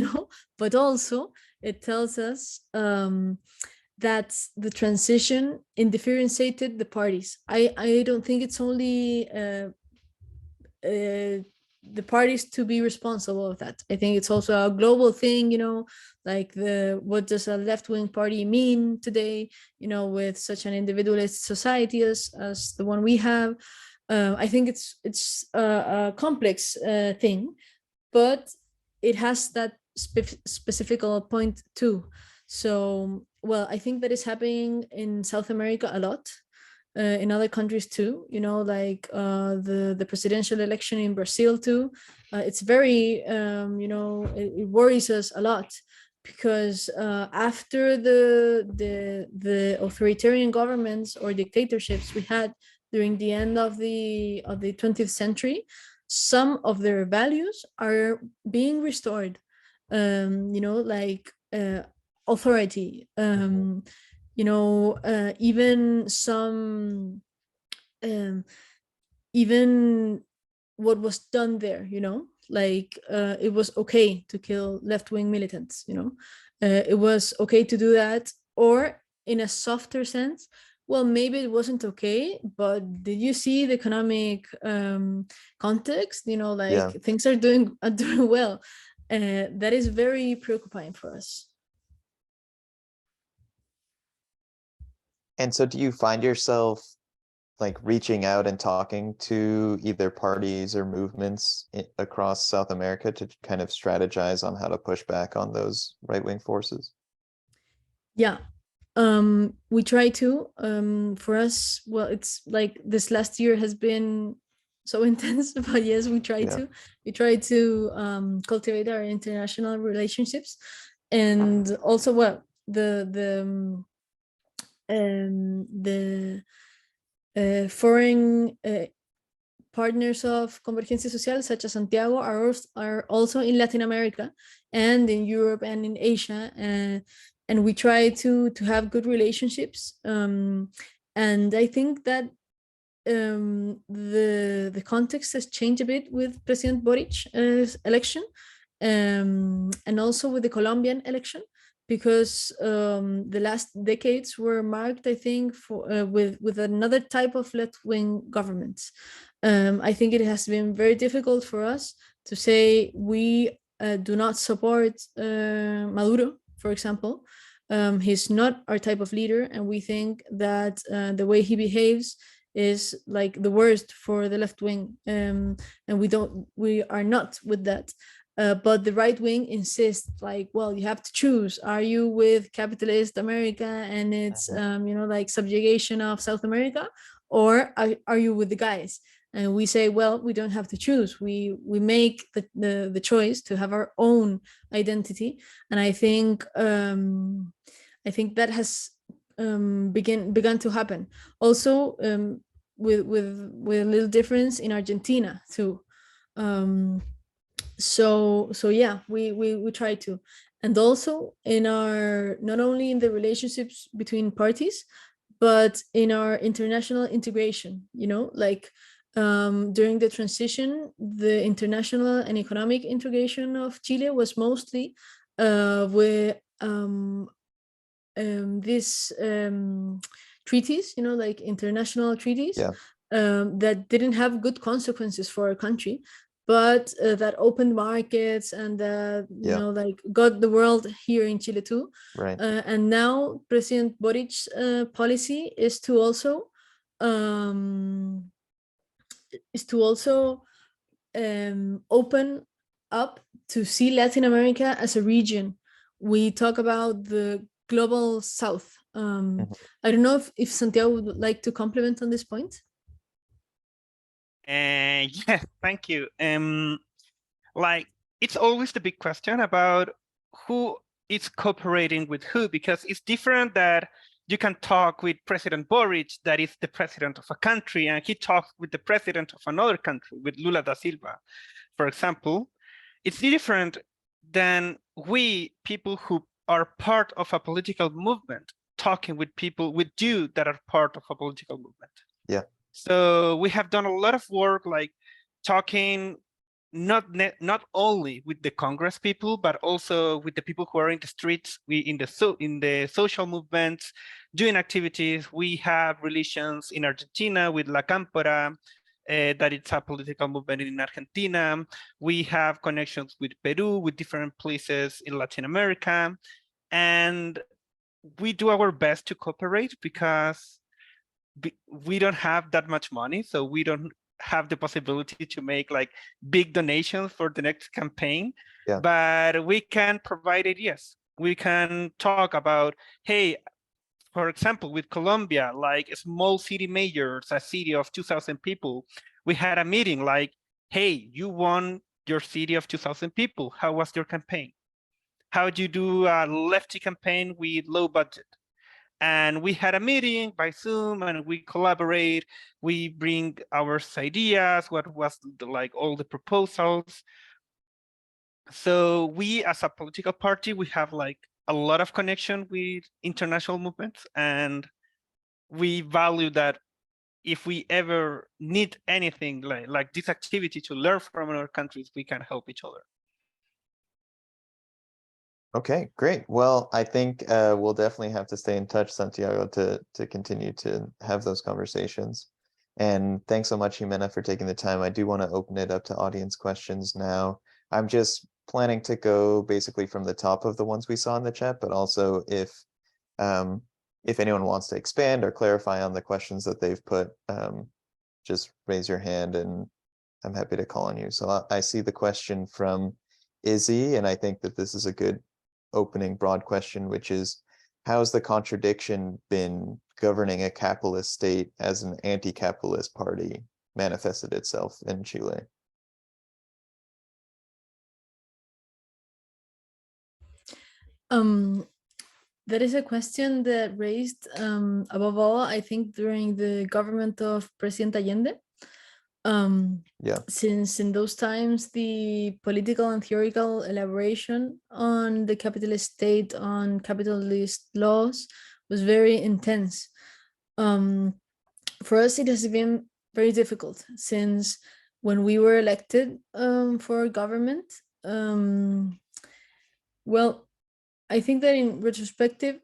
but also it tells us that the transition indifferentiated the parties. I don't think it's only the parties to be responsible of that. I think it's also a global thing, like what does a left-wing party mean today, with such an individualist society as the one we have. I think it's a complex thing, but it has that specific point too. So, well, I think that is happening in South America a lot. In other countries too, like the presidential election in Brazil too. It's very, it worries us a lot, because after the authoritarian governments or dictatorships we had during the end of the 20th century, some of their values are being restored. Like authority, you know, even some, even what was done there, you know, like it was okay to kill left-wing militants, you know, it was okay to do that, or in a softer sense, well, maybe it wasn't okay, but did you see the economic context? You know, like Yeah. things are doing well. That is very preoccupying for us. And so do you find yourself like reaching out and talking to either parties or movements across South America to kind of strategize on how to push back on those right-wing forces? Yeah, we try to. For us, well, it's like this last year has been so intense, but yes, we try Yeah. to. We try to cultivate our international relationships, and also, well, the foreign partners of Convergencia Social, such as Santiago, are also in Latin America and in Europe and in Asia, and we try to have good relationships. And I think that the context has changed a bit with President Boric's election, and also with the Colombian election, because the last decades were marked, I think, for with another type of left-wing governments. I think it has been very difficult for us to say we do not support Maduro, for example. He's not our type of leader, and we think that the way he behaves is like the worst for the left wing, and we are not with that. But the right wing insists, like, well, you have to choose: are you with capitalist America and its you know, like subjugation of South America, or are you with the guys? And we say, well, we don't have to choose. We make the choice to have our own identity. And I think that has begun to happen. Also, with a little difference in Argentina too. So yeah, we try to, and also in our, not only in the relationships between parties, but in our international integration. You know, like during the transition, the international and economic integration of Chile was mostly with these treaties, you know, like international treaties, Yeah. that didn't have good consequences for our country, but that opened markets and you Yeah. know, like got the world here in Chile too. Right. And now President Boric's policy is to also um, open up to see Latin America as a region. We talk about the global South. I don't know if Santiago would like to comment on this point. Yes, thank you. Like, it's always the big question about who is cooperating with who, because it's different that you can talk with President Boric, that is the president of a country, and he talks with the president of another country, with Lula da Silva, for example. It's different than we, people who are part of a political movement, talking with people, with you that are part of a political movement. Yeah. So we have done a lot of work, like talking not only with the Congress people, but also with the people who are in the streets, in the social movements, doing activities. We have relations in Argentina with La Cámpora, that it's a political movement in Argentina. We have connections with Peru, with different places in Latin America, and we do our best to cooperate because we don't have that much money, so we don't have the possibility to make like big donations for the next campaign. Yeah. But we can provide ideas. We can talk about, hey, for example, with Colombia, like small city mayors, a city of 2,000 people, we had a meeting like, hey, you won your city of 2,000 people. How was your campaign? How do you do a lefty campaign with low budget? And we had a meeting by Zoom, and we collaborate. We bring our ideas, what was like all the proposals. So we, as a political party, we have like a lot of connection with international movements, and we value that if we ever need anything like this activity to learn from other countries, we can help each other. Okay, great. Well, I think we'll definitely have to stay in touch, Santiago, to continue to have those conversations. And thanks so much, Ximena, for taking the time. I do want to open it up to audience questions now. I'm just planning to go basically from the top of the ones we saw in the chat, but also if anyone wants to expand or clarify on the questions that they've put, just raise your hand and I'm happy to call on you. So I see the question from Izzy, and I think that this is a good opening broad question, which is, how's the contradiction been governing a capitalist state as an anti-capitalist party manifested itself in Chile? That is a question that raised above all, I think, during the government of President Allende. Since in those times, the political and theoretical elaboration on the capitalist state, on capitalist laws, was very intense. For us, it has been very difficult since when we were elected for government, well, I think that in retrospective,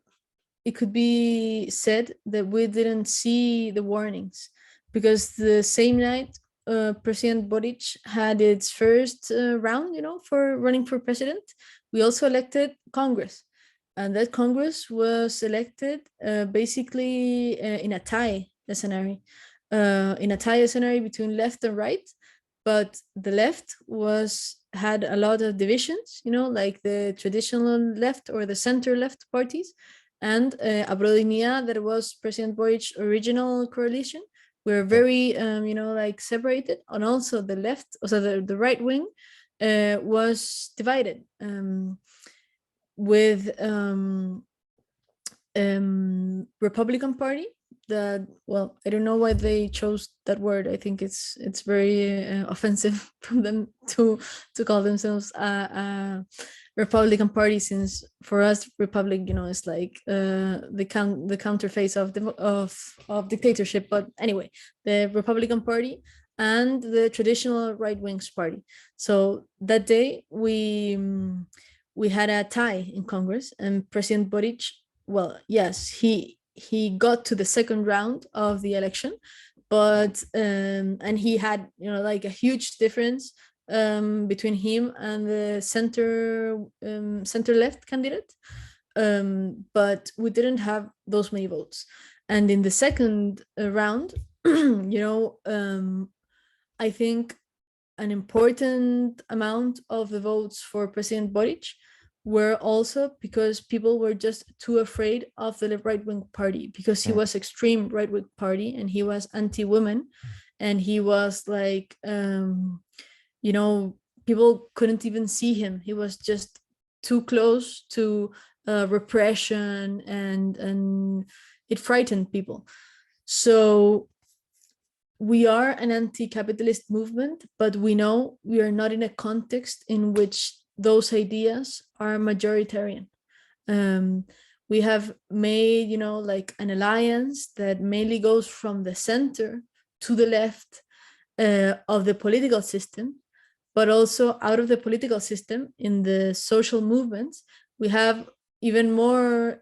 it could be said that we didn't see the warnings, because the same night President Boric had its first round, for running for president, we also elected Congress. And that Congress was elected basically in a tie scenario, between left and right. But the left had a lot of divisions, like the traditional left or the center left parties, and Aprodignidad, that was President Boric's original coalition, were very, separated. And also the left, also the right wing, was divided with Republican Party. That, well, I don't know why they chose that word. I think it's very offensive from them to call themselves a Republican Party, since for us Republic, is like the counterface of dictatorship. But anyway, the Republican Party and the traditional right-wing party. So that day we had a tie in Congress, and President Boric, well, yes, he got to the second round of the election, but and he had like a huge difference between him and the center left candidate, but we didn't have those many votes. And in the second round, I think an important amount of the votes for President Boric were also because people were just too afraid of the right-wing party, because he was extreme right-wing party, and he was anti-women, and he was like, people couldn't even see him. He was just too close to repression, and it frightened people. So we are an anti-capitalist movement, but we know we are not in a context in which those ideas are majoritarian. We have made, like an alliance that mainly goes from the center to the left of the political system, but also out of the political system in the social movements, we have even more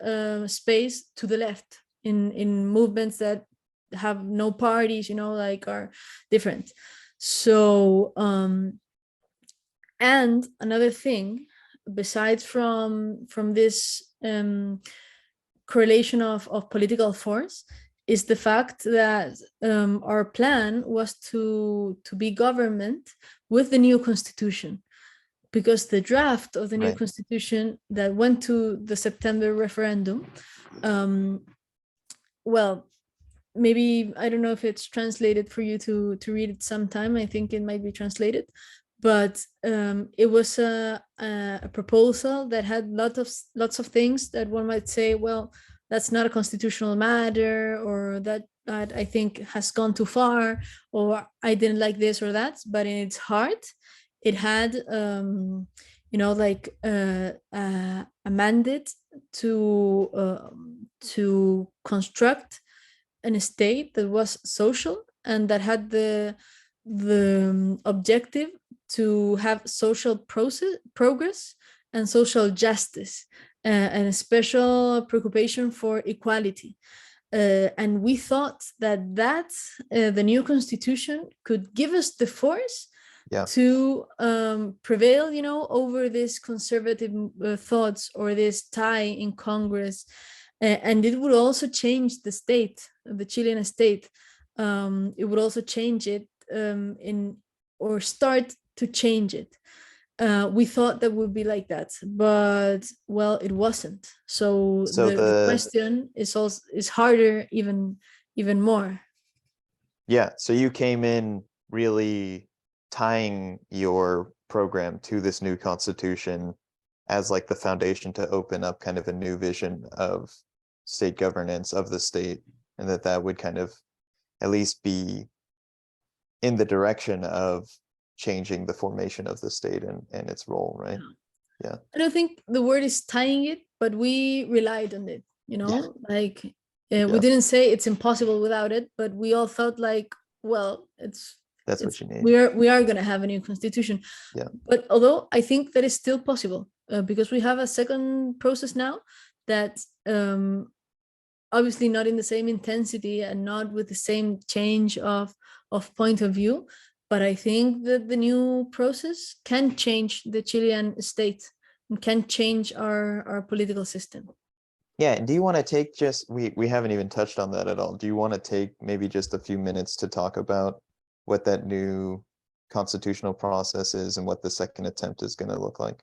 space to the left in movements that have no parties, like are different. So, and another thing, besides from this correlation of political force, is the fact that our plan was to be government with the new constitution, because the draft of the new constitution that went to the September referendum, well, maybe, I don't know if it's translated for you to read it sometime. I think it might be translated, but it was a proposal that had lots of things that one might say, well, that's not a constitutional matter, or that I think has gone too far, or I didn't like this or that. But in its heart, it had, like a mandate to construct an state that was social and that had the objective to have social progress and social justice, and a special preoccupation for equality. And we thought that the new constitution could give us the force to prevail, over these conservative thoughts or this tie in Congress. And it would also change the state, the Chilean state. It would also change it or start to change it. We thought that would be like that, but well, it wasn't. So the question is harder, even more. Yeah. So you came in really tying your program to this new constitution as like the foundation to open up kind of a new vision of state governance of the state, and that would kind of at least be in the direction of changing the formation of the state and its role, right? Yeah. I don't think the word is tying it, but we relied on it, like we didn't say it's impossible without it, but we all felt like, well, that's what you need. We are going to have a new constitution. Yeah. But although I think that is still possible, because we have a second process now that obviously not in the same intensity and not with the same change of point of view, but I think that the new process can change the Chilean state and can change our political system. Yeah, and do you want to take we haven't even touched on that at all. Do you want to take maybe just a few minutes to talk about what that new constitutional process is and what the second attempt is going to look like?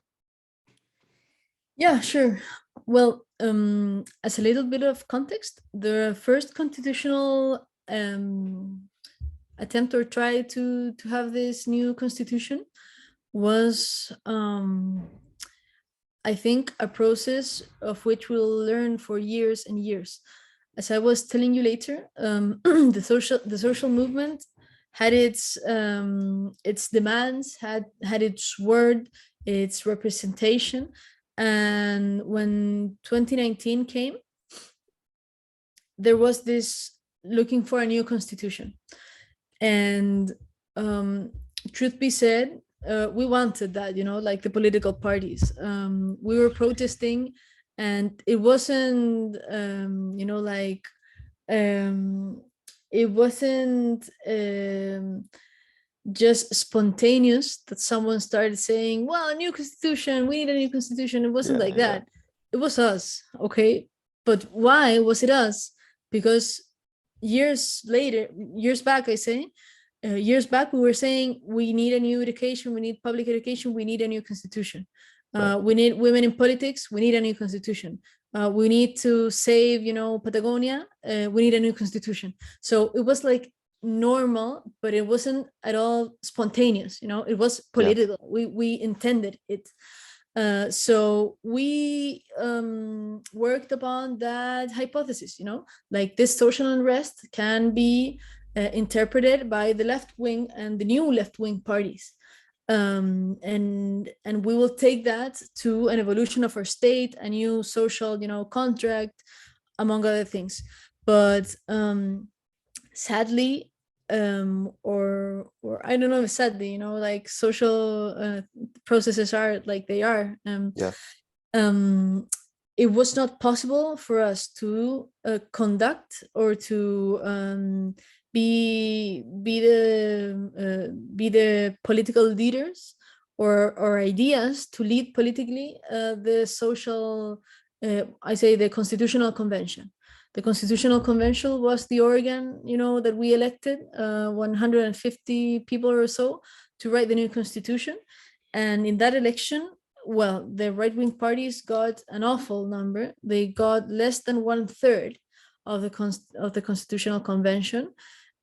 Yeah, sure. Well, as a little bit of context, the first constitutional attempt or try to have this new constitution was, I think, a process of which we'll learn for years and years. As I was telling you later, the social movement had its demands, had its word, its representation. And when 2019 came, there was this looking for a new constitution. And truth be said, we wanted that, like the political parties. We were protesting, and it wasn't, it wasn't just spontaneous that someone started saying, well, a new constitution, we need a new constitution. It wasn't like that. It was us, okay? But why was it us? Because years back, we were saying we need a new education, we need public education, we need a new constitution. We need women in politics, we need a new constitution. We need to save, Patagonia, we need a new constitution. So it was like normal, but it wasn't at all spontaneous, it was political. We intended it. So we worked upon that hypothesis, like this social unrest can be interpreted by the left wing and the new left wing parties. And we will take that to an evolution of our state, a new social, contract, among other things. But sadly, or I don't know if sadly, like social processes are like they are. It was not possible for us to conduct or to be the political leaders or ideas to lead politically the social, I say the Constitutional Convention. The Constitutional Convention was the organ, that we elected, 150 people or so, to write the new constitution. And in that election, well, the right-wing parties got an awful number. They got less than 1/3 of the Constitutional Convention.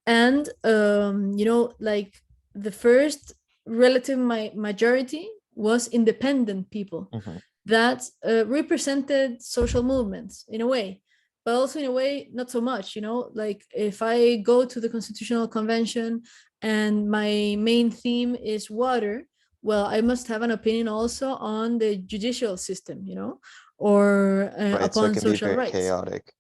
And, like the first relative majority was independent people that represented social movements in a way. But also in a way, not so much, like if I go to the Constitutional Convention and my main theme is water, well, I must have an opinion also on the judicial system, or Right, so it upon can be social very rights. chaotic.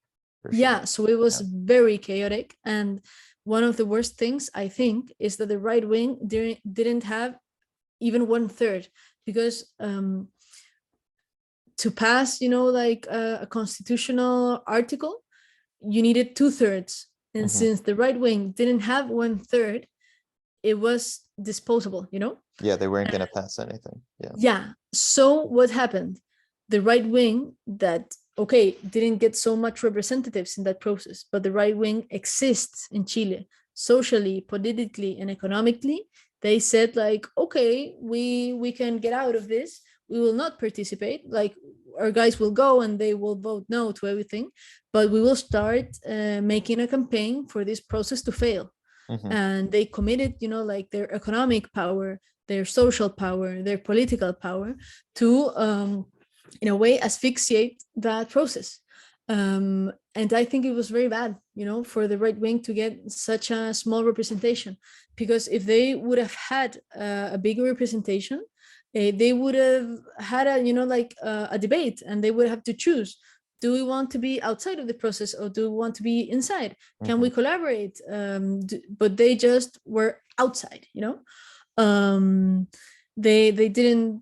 For Yeah, sure. so it was very chaotic. And one of the worst things, I think, is that the right wing didn't have even 1/3, because to pass, like a constitutional article, you needed 2/3. And since the right wing didn't have 1/3, it was disposable, Yeah, they weren't going to pass anything. Yeah. Yeah. So what happened? The right wing that, okay, didn't get so much representatives in that process, but the right wing exists in Chile, socially, politically, and economically. They said, like, okay, we can get out of this. We will not participate. Like, our guys will go and they will vote no to everything, but we will start making a campaign for this process to fail. And they committed, like, their economic power, their social power, their political power to, in a way, asphyxiate that process. And I think it was very bad, for the right wing to get such a small representation, because if they would have had a bigger representation, they would have had a debate, and they would have to choose. Do we want to be outside of the process, or do we want to be inside? Can we collaborate? But they just were outside, they didn't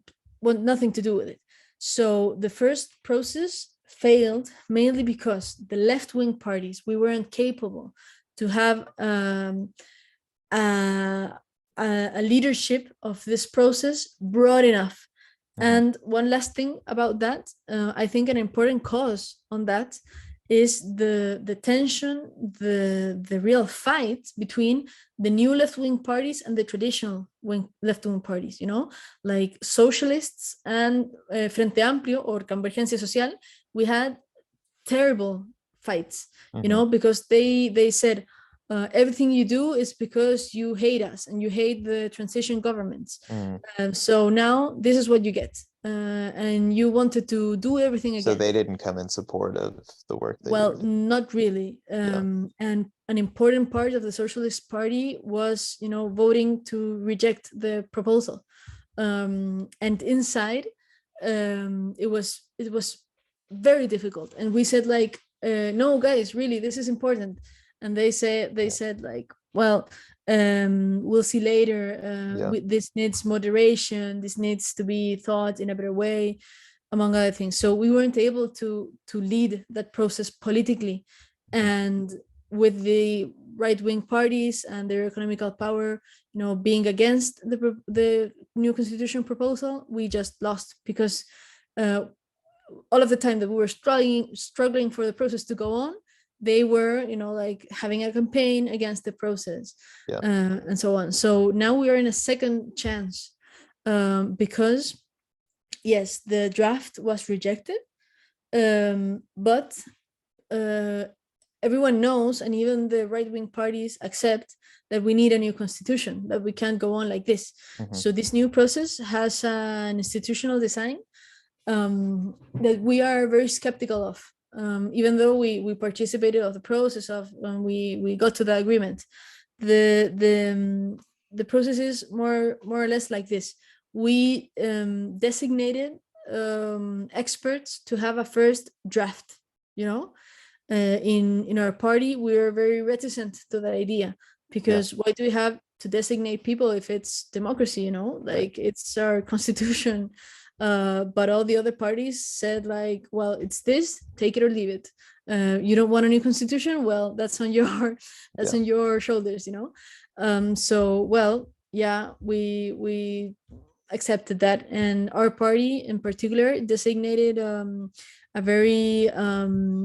want nothing to do with it. So the first process failed mainly because the left-wing parties, we weren't capable to have a leadership of this process broad enough. And one last thing about that, I think an important cause on that is the tension, the real fight between the new left-wing parties and the traditional left-wing parties, like socialists and Frente Amplio or Convergencia Social. We had terrible fights, because they said, everything you do is because you hate us and you hate the transition governments. So now this is what you get. And you wanted to do everything again. So they didn't come in support of the work that Well, not really. And an important part of the Socialist Party was, voting to reject the proposal. And inside, it was very difficult. And we said, like, no, guys, really, this is important. And they said, like, well, we'll see later. This needs moderation. This needs to be thought in a better way, among other things. So we weren't able to lead that process politically. And with the right-wing parties and their economical power, being against the new constitution proposal, we just lost, because all of the time that we were struggling for the process to go on, they were, like, having a campaign against the process, and so on. So now we are in a second chance, because yes, the draft was rejected, but everyone knows, and even the right-wing parties accept, that we need a new constitution, that we can't go on like this. So this new process has an institutional design that we are very skeptical of, even though we participated of the process of when we got to the agreement. The process is more or less like this. We designated experts to have a first draft. In our party, we are very reticent to that idea, because why do we have to designate people if it's democracy? Like, it's our constitution. But all the other parties said, like, well, it's this, take it or leave it. You don't want a new constitution? Well, that's on your shoulders. So, well, we accepted that, and our party in particular designated a very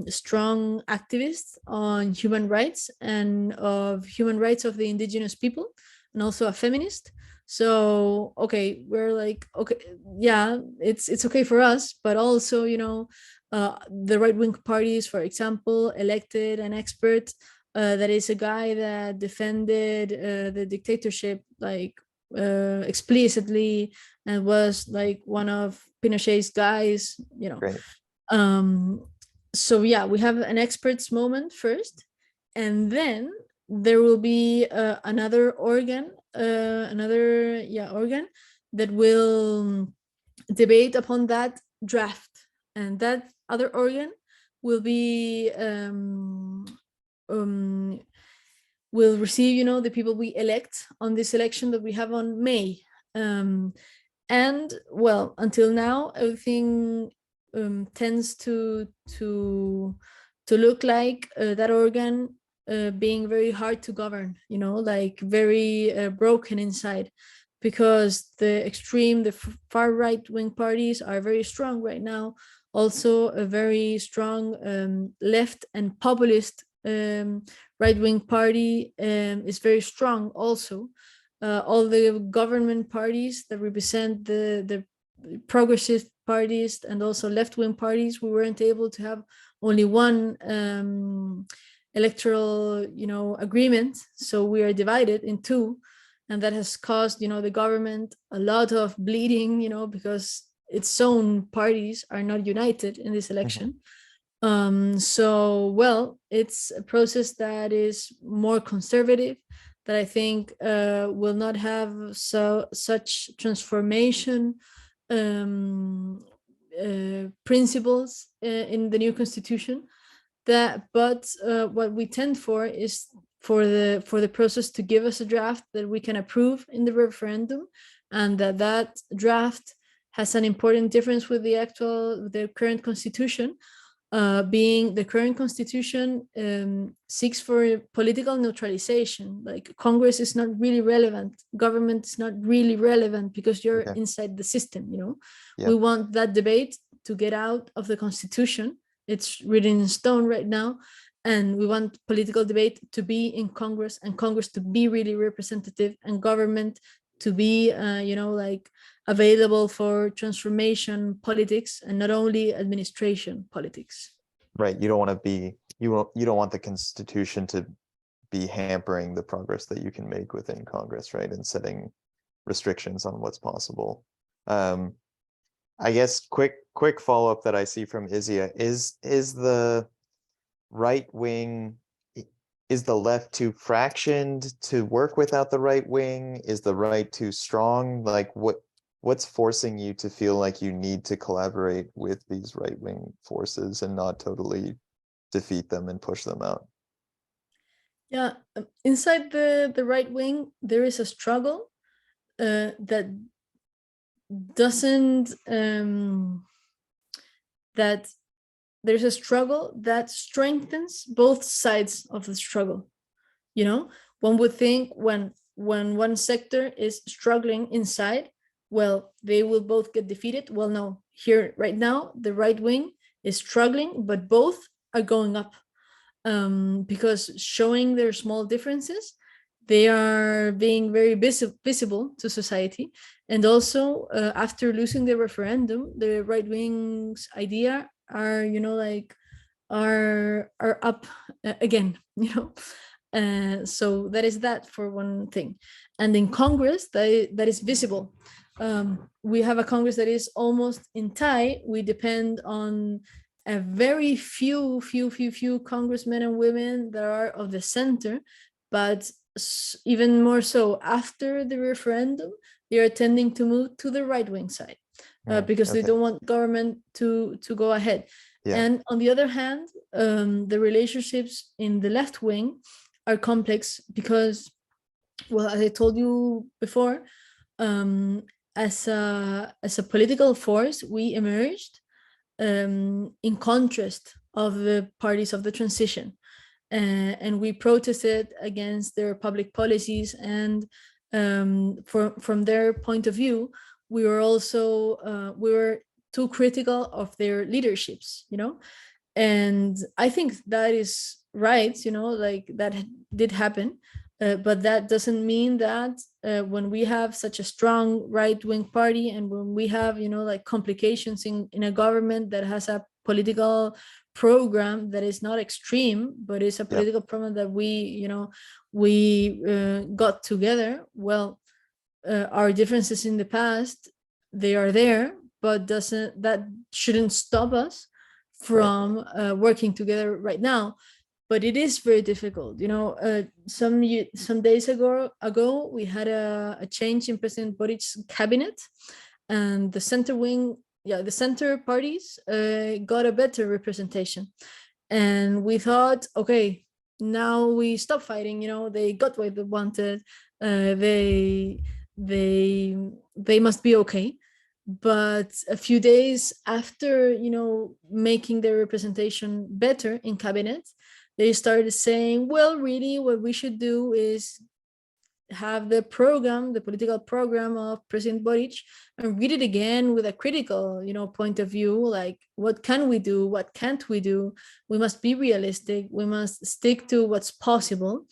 strong activist on human rights and of human rights of the indigenous people, and also a feminist. So, okay, we're like, okay, yeah, it's okay for us, but also, the right-wing parties, for example, elected an expert that is a guy that defended the dictatorship, like, explicitly, and was like one of Pinochet's guys. Great. So yeah, we have an experts moment first, and then there will be another organ that will debate upon that draft, and that other organ will be will receive, you know, the people we elect on this election that we have on May. And well, until now, everything tends to look like that organ being very hard to govern, you know, like very broken inside, because the far right wing parties are very strong right now. Also, a very strong left and populist right-wing party is very strong also. All the government parties that represent the progressive parties and also left-wing parties, we weren't able to have only one electoral, you know, agreement. So we are divided in two, and that has caused, you know, the government a lot of bleeding, you know, because its own parties are not united in this election. So, well, it's a process that is more conservative, that I think will not have such transformation principles in the new constitution. But what we tend for is for the process to give us a draft that we can approve in the referendum, and that draft has an important difference with the current constitution, being the current constitution seeks for political neutralization. Like, Congress is not really relevant, government is not really relevant, because you're inside the system, you know. We want that debate to get out of the constitution. It's written in stone right now, and we want political debate to be in Congress, and Congress to be really representative, and government to be you know, like, available for transformation politics and not only administration politics. Right. You don't want to be, you don't want the constitution to be hampering the progress that you can make within Congress, right? And setting restrictions on what's possible. I guess quick follow-up that I see from Izia is the right wing, is the left too fractioned to work without the right wing? Is the right too strong? Like, what's forcing you to feel like you need to collaborate with these right-wing forces and not totally defeat them and push them out? Yeah, inside the right wing, there is a struggle that doesn't that there's a struggle that strengthens both sides of the struggle. You know, one would think when one sector is struggling inside, well, they will both get defeated. Well, no, here right now, the right wing is struggling, but both are going up, because showing their small differences, they are being very visible to society. And also, after losing the referendum, the right wing's idea are, you know, like, are up again, you know. So that is that for one thing. And in Congress, that is visible. We have a Congress that is almost in tie. We depend on a very few congressmen and women that are of the center, but even more so after the referendum, they are tending to move to the right-wing side, because they don't want government to go ahead. And on the other hand, the relationships in the left wing are complex because, well, as I told you before, as a political force, we emerged in contrast of the parties of the transition, and we protested against their public policies, and from their point of view, we were also we were too critical of their leaderships, you know. And I think that is right, you know, like, that did happen. But that doesn't mean that when we have such a strong right-wing party, and when we have, you know, like, complications in a government that has a political program that is not extreme, but is a political program that we, you know, we got together. Well, our differences in the past, they are there, but that shouldn't stop us from working together right now. But it is very difficult, you know. Some days ago, we had a change in President Boric's cabinet, and the center wing, the center parties got a better representation, and we thought, okay, now we stop fighting. They got what they wanted. They must be okay. But a few days after, making their representation better in cabinet, they started saying, well, really, what we should do is have the political program of President Boric, and read it again with a critical, point of view, like what can we do, what can't we do? We must be realistic. We must stick to what's possible.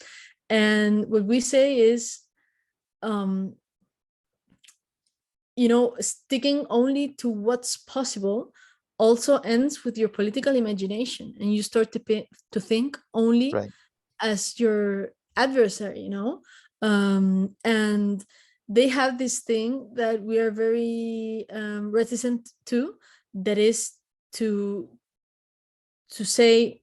And what we say is, sticking only to what's possible also ends with your political imagination, and you start to think only as your adversary, and they have this thing that we are very reticent to, that is to say,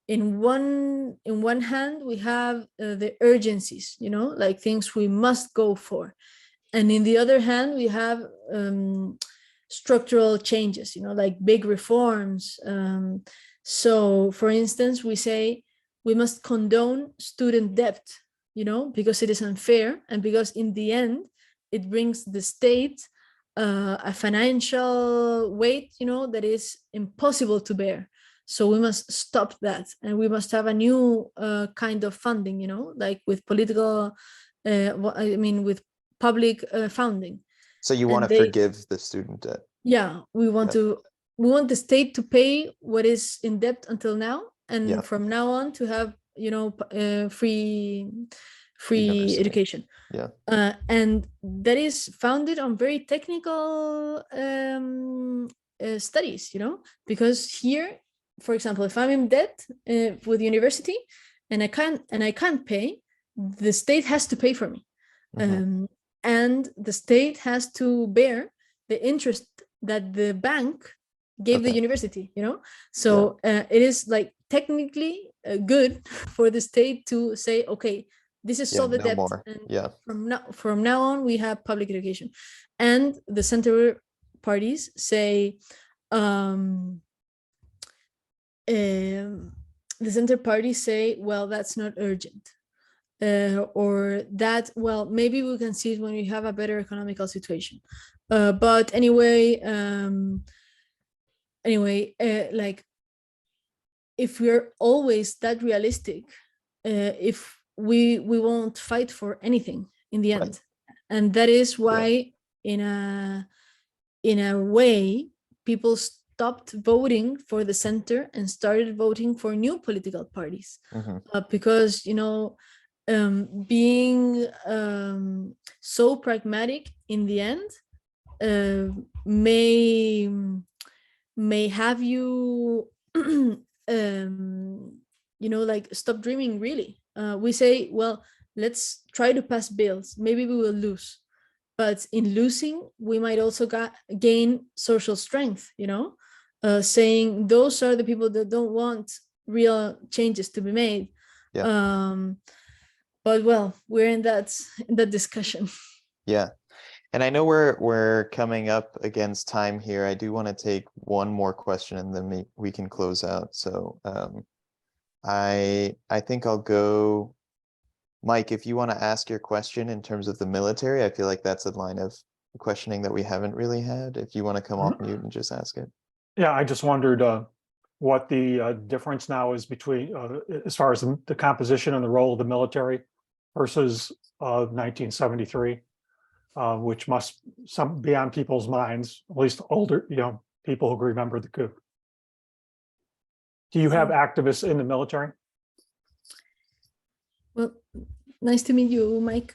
in one hand we have the urgencies, like things we must go for, and in the other hand we have structural changes, like big reforms. So for instance, we say we must condone student debt, because it is unfair, and because in the end it brings the state a financial weight, that is impossible to bear. So we must stop that, and we must have a new kind of funding, like with political, with public funding. So you want to forgive the student debt? Yeah, we want the state to pay what is in debt until now, and from now on to have free education. And that is founded on very technical studies, because here, for example, if I'm in debt with the university and I can't pay, the state has to pay for me. And the state has to bear the interest that the bank gave the university, so it is like technically good for the state to say, okay, this is solve the debt. And from now on we have public education. And the center parties say, well, that's not urgent, or that, well, maybe we can see it when we have a better economical situation. But anyway, like, if we're always that realistic, if we won't fight for anything in the end. And that is why in a way people stopped voting for the center and started voting for new political parties, because being so pragmatic in the end may have you like stop dreaming, really. We say, well, let's try to pass bills, maybe we will lose, but in losing we might also gain social strength, saying those are the people that don't want real changes to be made. But well, we're in that discussion. And I know we're coming up against time here. I do want to take one more question and then we can close out. So I think I'll go, Mike, if you want to ask your question in terms of the military. I feel like that's a line of questioning that we haven't really had. If you want to come off mute and just ask it. Yeah, I just wondered what the difference now is between, as far as the composition and the role of the military versus 1973, which must be on people's minds, at least older, people who remember the coup. Do you have activists in the military? Well, nice to meet you, Mike.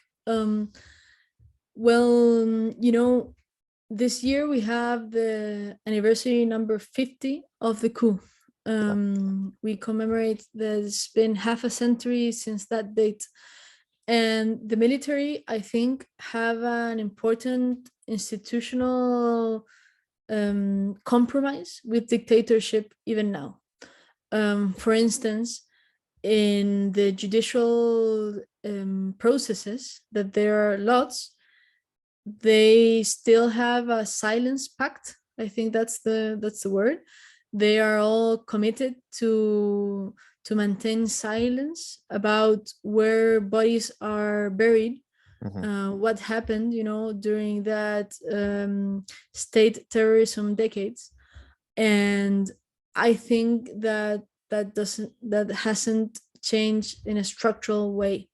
This year we have the anniversary number 50 of the coup. We commemorate that it's been half a century since that date. And the military, I think, have an important institutional compromise with dictatorship even now. For instance, in the judicial processes, that there are lots, they still have a silence pact I think that's the word. They are all committed to maintain silence about where bodies are buried, what happened, during that state terrorism decades. And I think that hasn't changed in a structural way.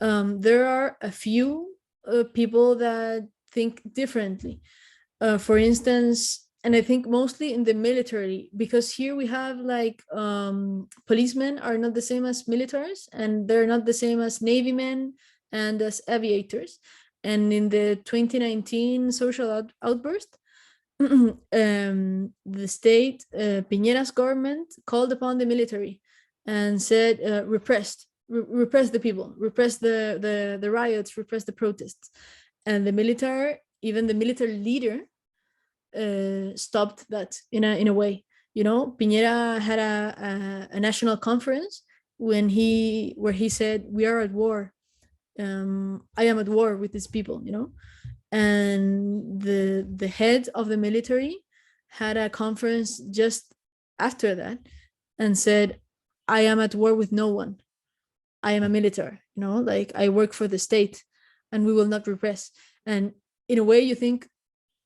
There are a few people that think differently. For instance, and I think mostly in the military, because here we have like policemen are not the same as militaries, and they're not the same as Navy men and as aviators. And in the 2019 social outburst, the state, Piñera's government, called upon the military and said, repress the people, repress the riots, repress the protests. And the military, even the military leader, stopped that in a way. Piñera had a national conference where he said, we are at war. I am at war with these people, and the head of the military had a conference just after that and said, I am at war with no one. I am a military, like I work for the state and we will not repress. And in a way you think,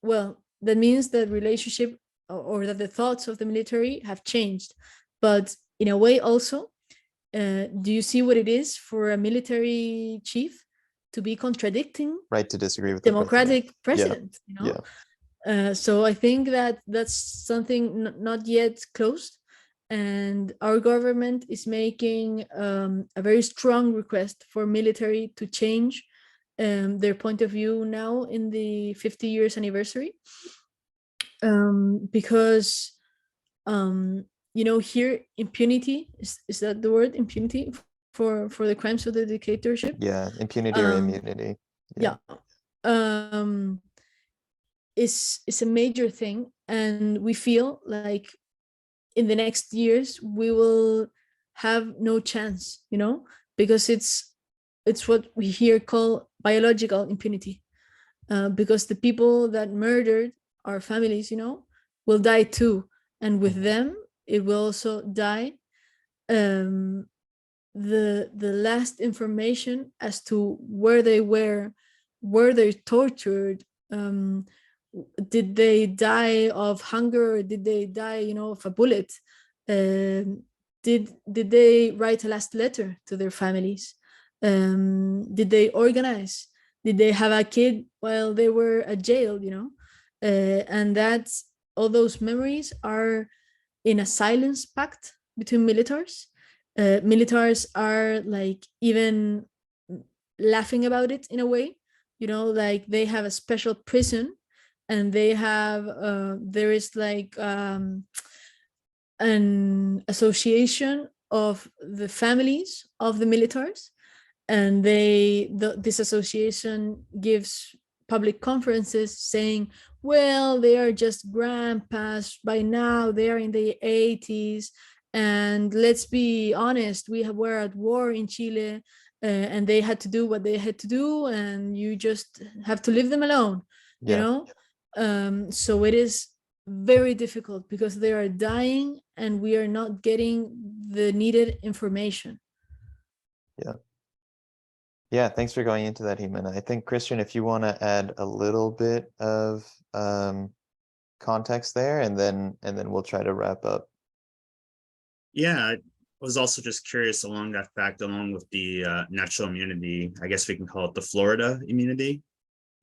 well, that means that relationship or that the thoughts of the military have changed. But in a way also, do you see what it is for a military chief to be contradicting Right, to disagree with democratic the president? So I think that that's something not yet closed, and our government is making a very strong request for military to change their point of view now in the 50 years anniversary, because here impunity is that the word, impunity, for the crimes of the dictatorship? Yeah, impunity or immunity. Yeah. Is a major thing, and we feel like in the next years we will have no chance, because it's what we here call biological impunity, because the people that murdered our families, will die too, and with them it will also die the last information as to where they were they tortured. Did they die of hunger, or did they die of a bullet? Did they write a last letter to their families? Did they organize? Did they have a kid while they were at jail? And that's all those memories are in a silence pact between militaries. Militaries are like even laughing about it in a way, like they have a special prison, and they have there is like an association of the families of the militaries, and this association gives public conferences saying, well, they are just grandpas by now, they are in the 80s, and let's be honest, we're at war in Chile, and they had to do what they had to do, and you just have to leave them alone. So it is very difficult because they are dying and we are not getting the needed information. Yeah, thanks for going into that, Ximena. I think, Christian, if you want to add a little bit of context there, and then we'll try to wrap up. Yeah, I was also just curious along that fact, along with the natural immunity, I guess we can call it the Florida immunity,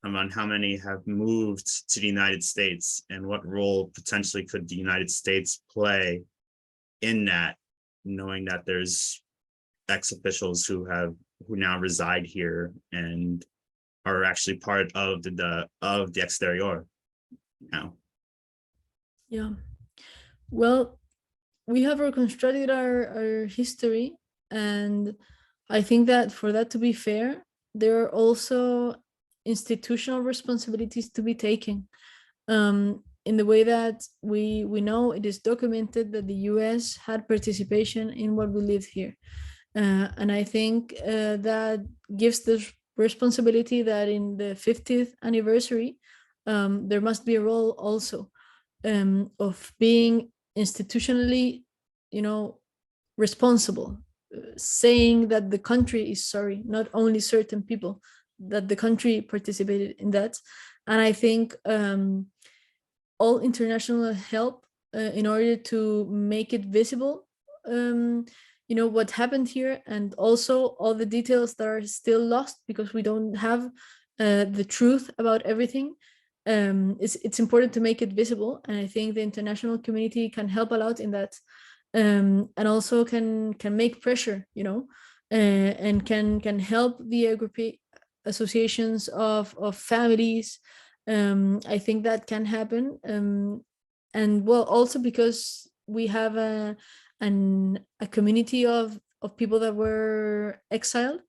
on how many have moved to the United States and what role potentially could the United States play in that, knowing that there's ex-officials who now reside here and are actually part of the exterior now. Yeah, well, we have reconstructed our history, and I think that for that to be fair, there are also institutional responsibilities to be taken, in the way that we know it is documented that the US had participation in what we lived here, and I think that gives the responsibility that in the 50th anniversary there must be a role also of being institutionally, responsible, saying that the country is sorry, not only certain people, that the country participated in that. And I think all international help in order to make it visible, what happened here, and also all the details that are still lost because we don't have the truth about everything. It's important to make it visible, and I think the international community can help a lot in that, and also can make pressure, and can help the associations of families. I think that can happen, and well, also because we have a community of people that were exiled.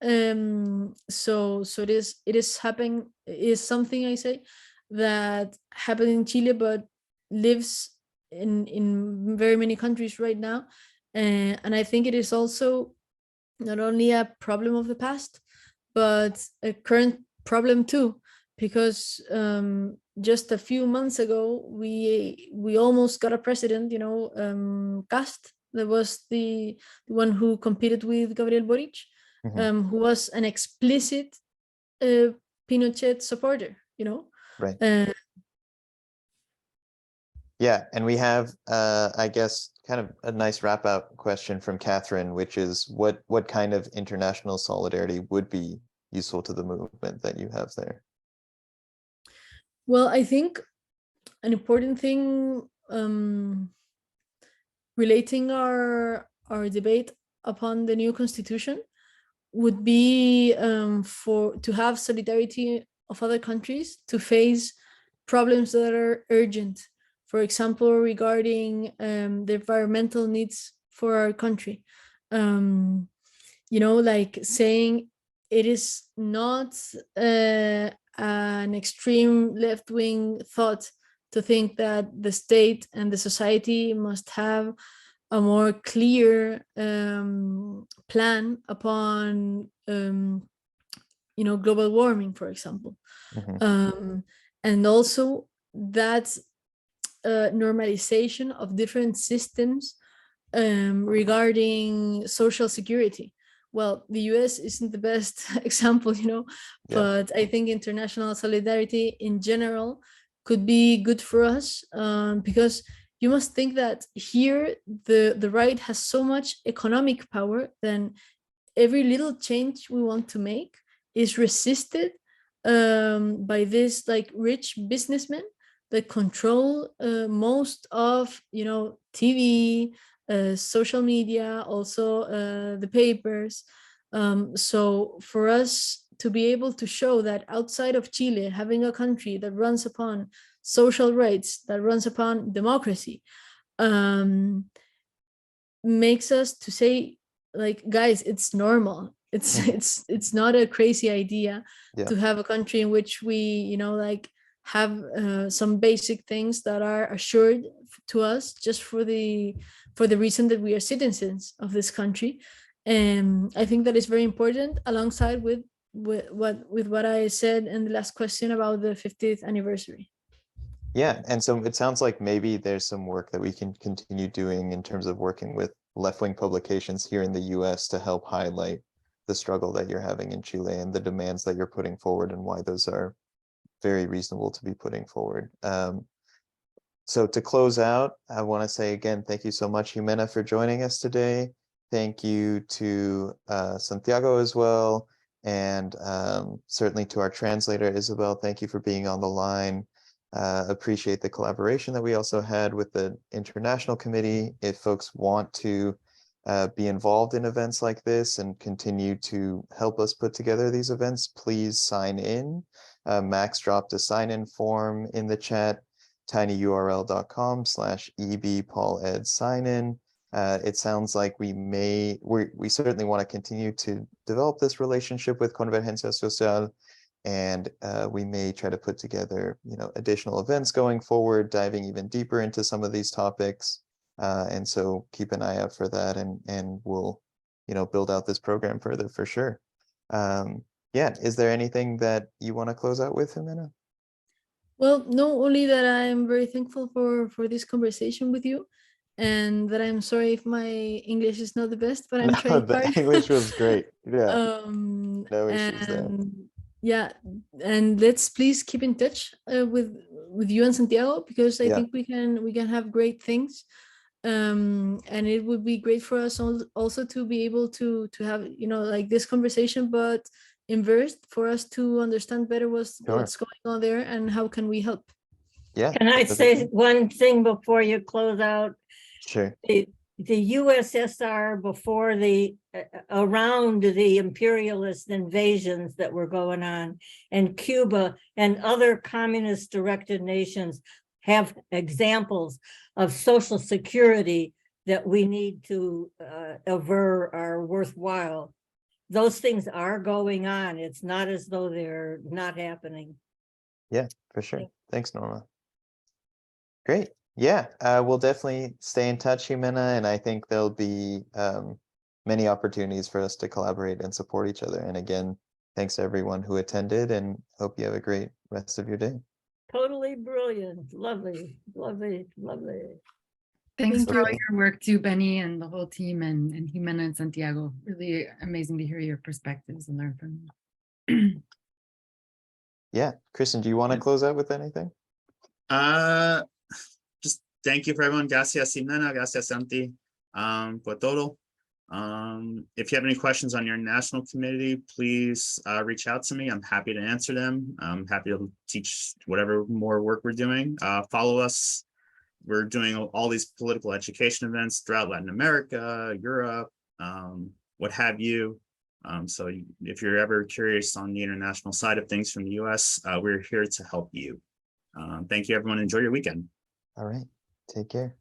So it is happening, is something I say that happened in Chile but lives in very many countries right now. And I think it is also not only a problem of the past but a current problem too, because just a few months ago we almost got a president, Cast, that was the one who competed with Gabriel Boric, who was an explicit Pinochet supporter, Right. Uh, Yeah, and we have, I guess, kind of a nice wrap up question from Catherine, which is what kind of international solidarity would be useful to the movement that you have there? well, I think an important thing relating our debate upon the new constitution would be to have solidarity of other countries to face problems that are urgent. For example, regarding the environmental needs for our country. Like saying it is not an extreme left-wing thought to think that the state and the society must have a more clear plan upon global warming, for example. And also that normalization of different systems regarding social security. Well, the US isn't the best example, but I think international solidarity in general could be good for us, because you must think that here the right has so much economic power, then every little change we want to make is resisted by this like rich businessmen that control most of TV, social media, also the papers. So for us to be able to show that outside of Chile, having a country that runs upon social rights, that runs upon democracy, makes us to say, like, guys, it's normal. It's not a crazy idea to have a country in which we have some basic things that are assured to us just for the reason that we are citizens of this country. And I think that is very important, alongside with what I said in the last question about the 50th anniversary. Yeah, and so it sounds like maybe there's some work that we can continue doing in terms of working with left-wing publications here in the US to help highlight the struggle that you're having in Chile and the demands that you're putting forward and why those are very reasonable to be putting forward. So to close out, I want to say again, thank you so much, Ximena, for joining us today. Thank you to Santiago as well, and certainly to our translator, Isabel. Thank you for being on the line. Appreciate the collaboration that we also had with the International Committee. If folks want to be involved in events like this and continue to help us put together these events, please sign in. Max dropped a sign-in form in the chat, tinyurl.com/ebpauledsignin. It sounds like we certainly want to continue to develop this relationship with Convergencia Social, and we may try to put together additional events going forward, diving even deeper into some of these topics. And so keep an eye out for that, and we'll build out this program further for sure. Yeah, is there anything that you want to close out with, Ximena? Well, no, only that I'm very thankful for this conversation with you, and that I'm sorry if my English is not the best, but I'm No, trying the hard. English was great. Yeah, no issues there. And yeah, and let's please keep in touch with you and Santiago, because I Yeah. think we can have great things. And it would be great for us also to be able to have, you know, like this conversation, but inverse, for us to understand better what's Sure. going on there and how can we help. Yeah, Can I say one thing before you close out? sure. The USSR before around the imperialist invasions that were going on, and Cuba and other communist directed nations have examples of social security that we need to aver are worthwhile. Those things are going on. It's not as though they're not happening. Yeah, for sure. Thanks, Norma. Great. Yeah, we'll definitely stay in touch, Ximena, and I think there'll be many opportunities for us to collaborate and support each other. And again, thanks to everyone who attended, and hope you have a great rest of your day. Totally brilliant. Lovely, lovely, lovely. Thanks Thank for you. all your work too, Benny, and the whole team, and Ximena and Santiago. Really amazing to hear your perspectives and learn from you. Yeah, Kristen, do you want to close out with anything? Just thank you for everyone. Gracias, Ximena. Gracias, Santi. Por todo. If you have any questions on your national committee, please reach out to me. I'm happy to answer them. I'm happy to teach whatever more work we're doing. Follow us. We're doing all these political education events throughout Latin America, Europe, what have you. So if you're ever curious on the international side of things from the US, we're here to help you. Thank you, everyone. Enjoy your weekend. All right, take care.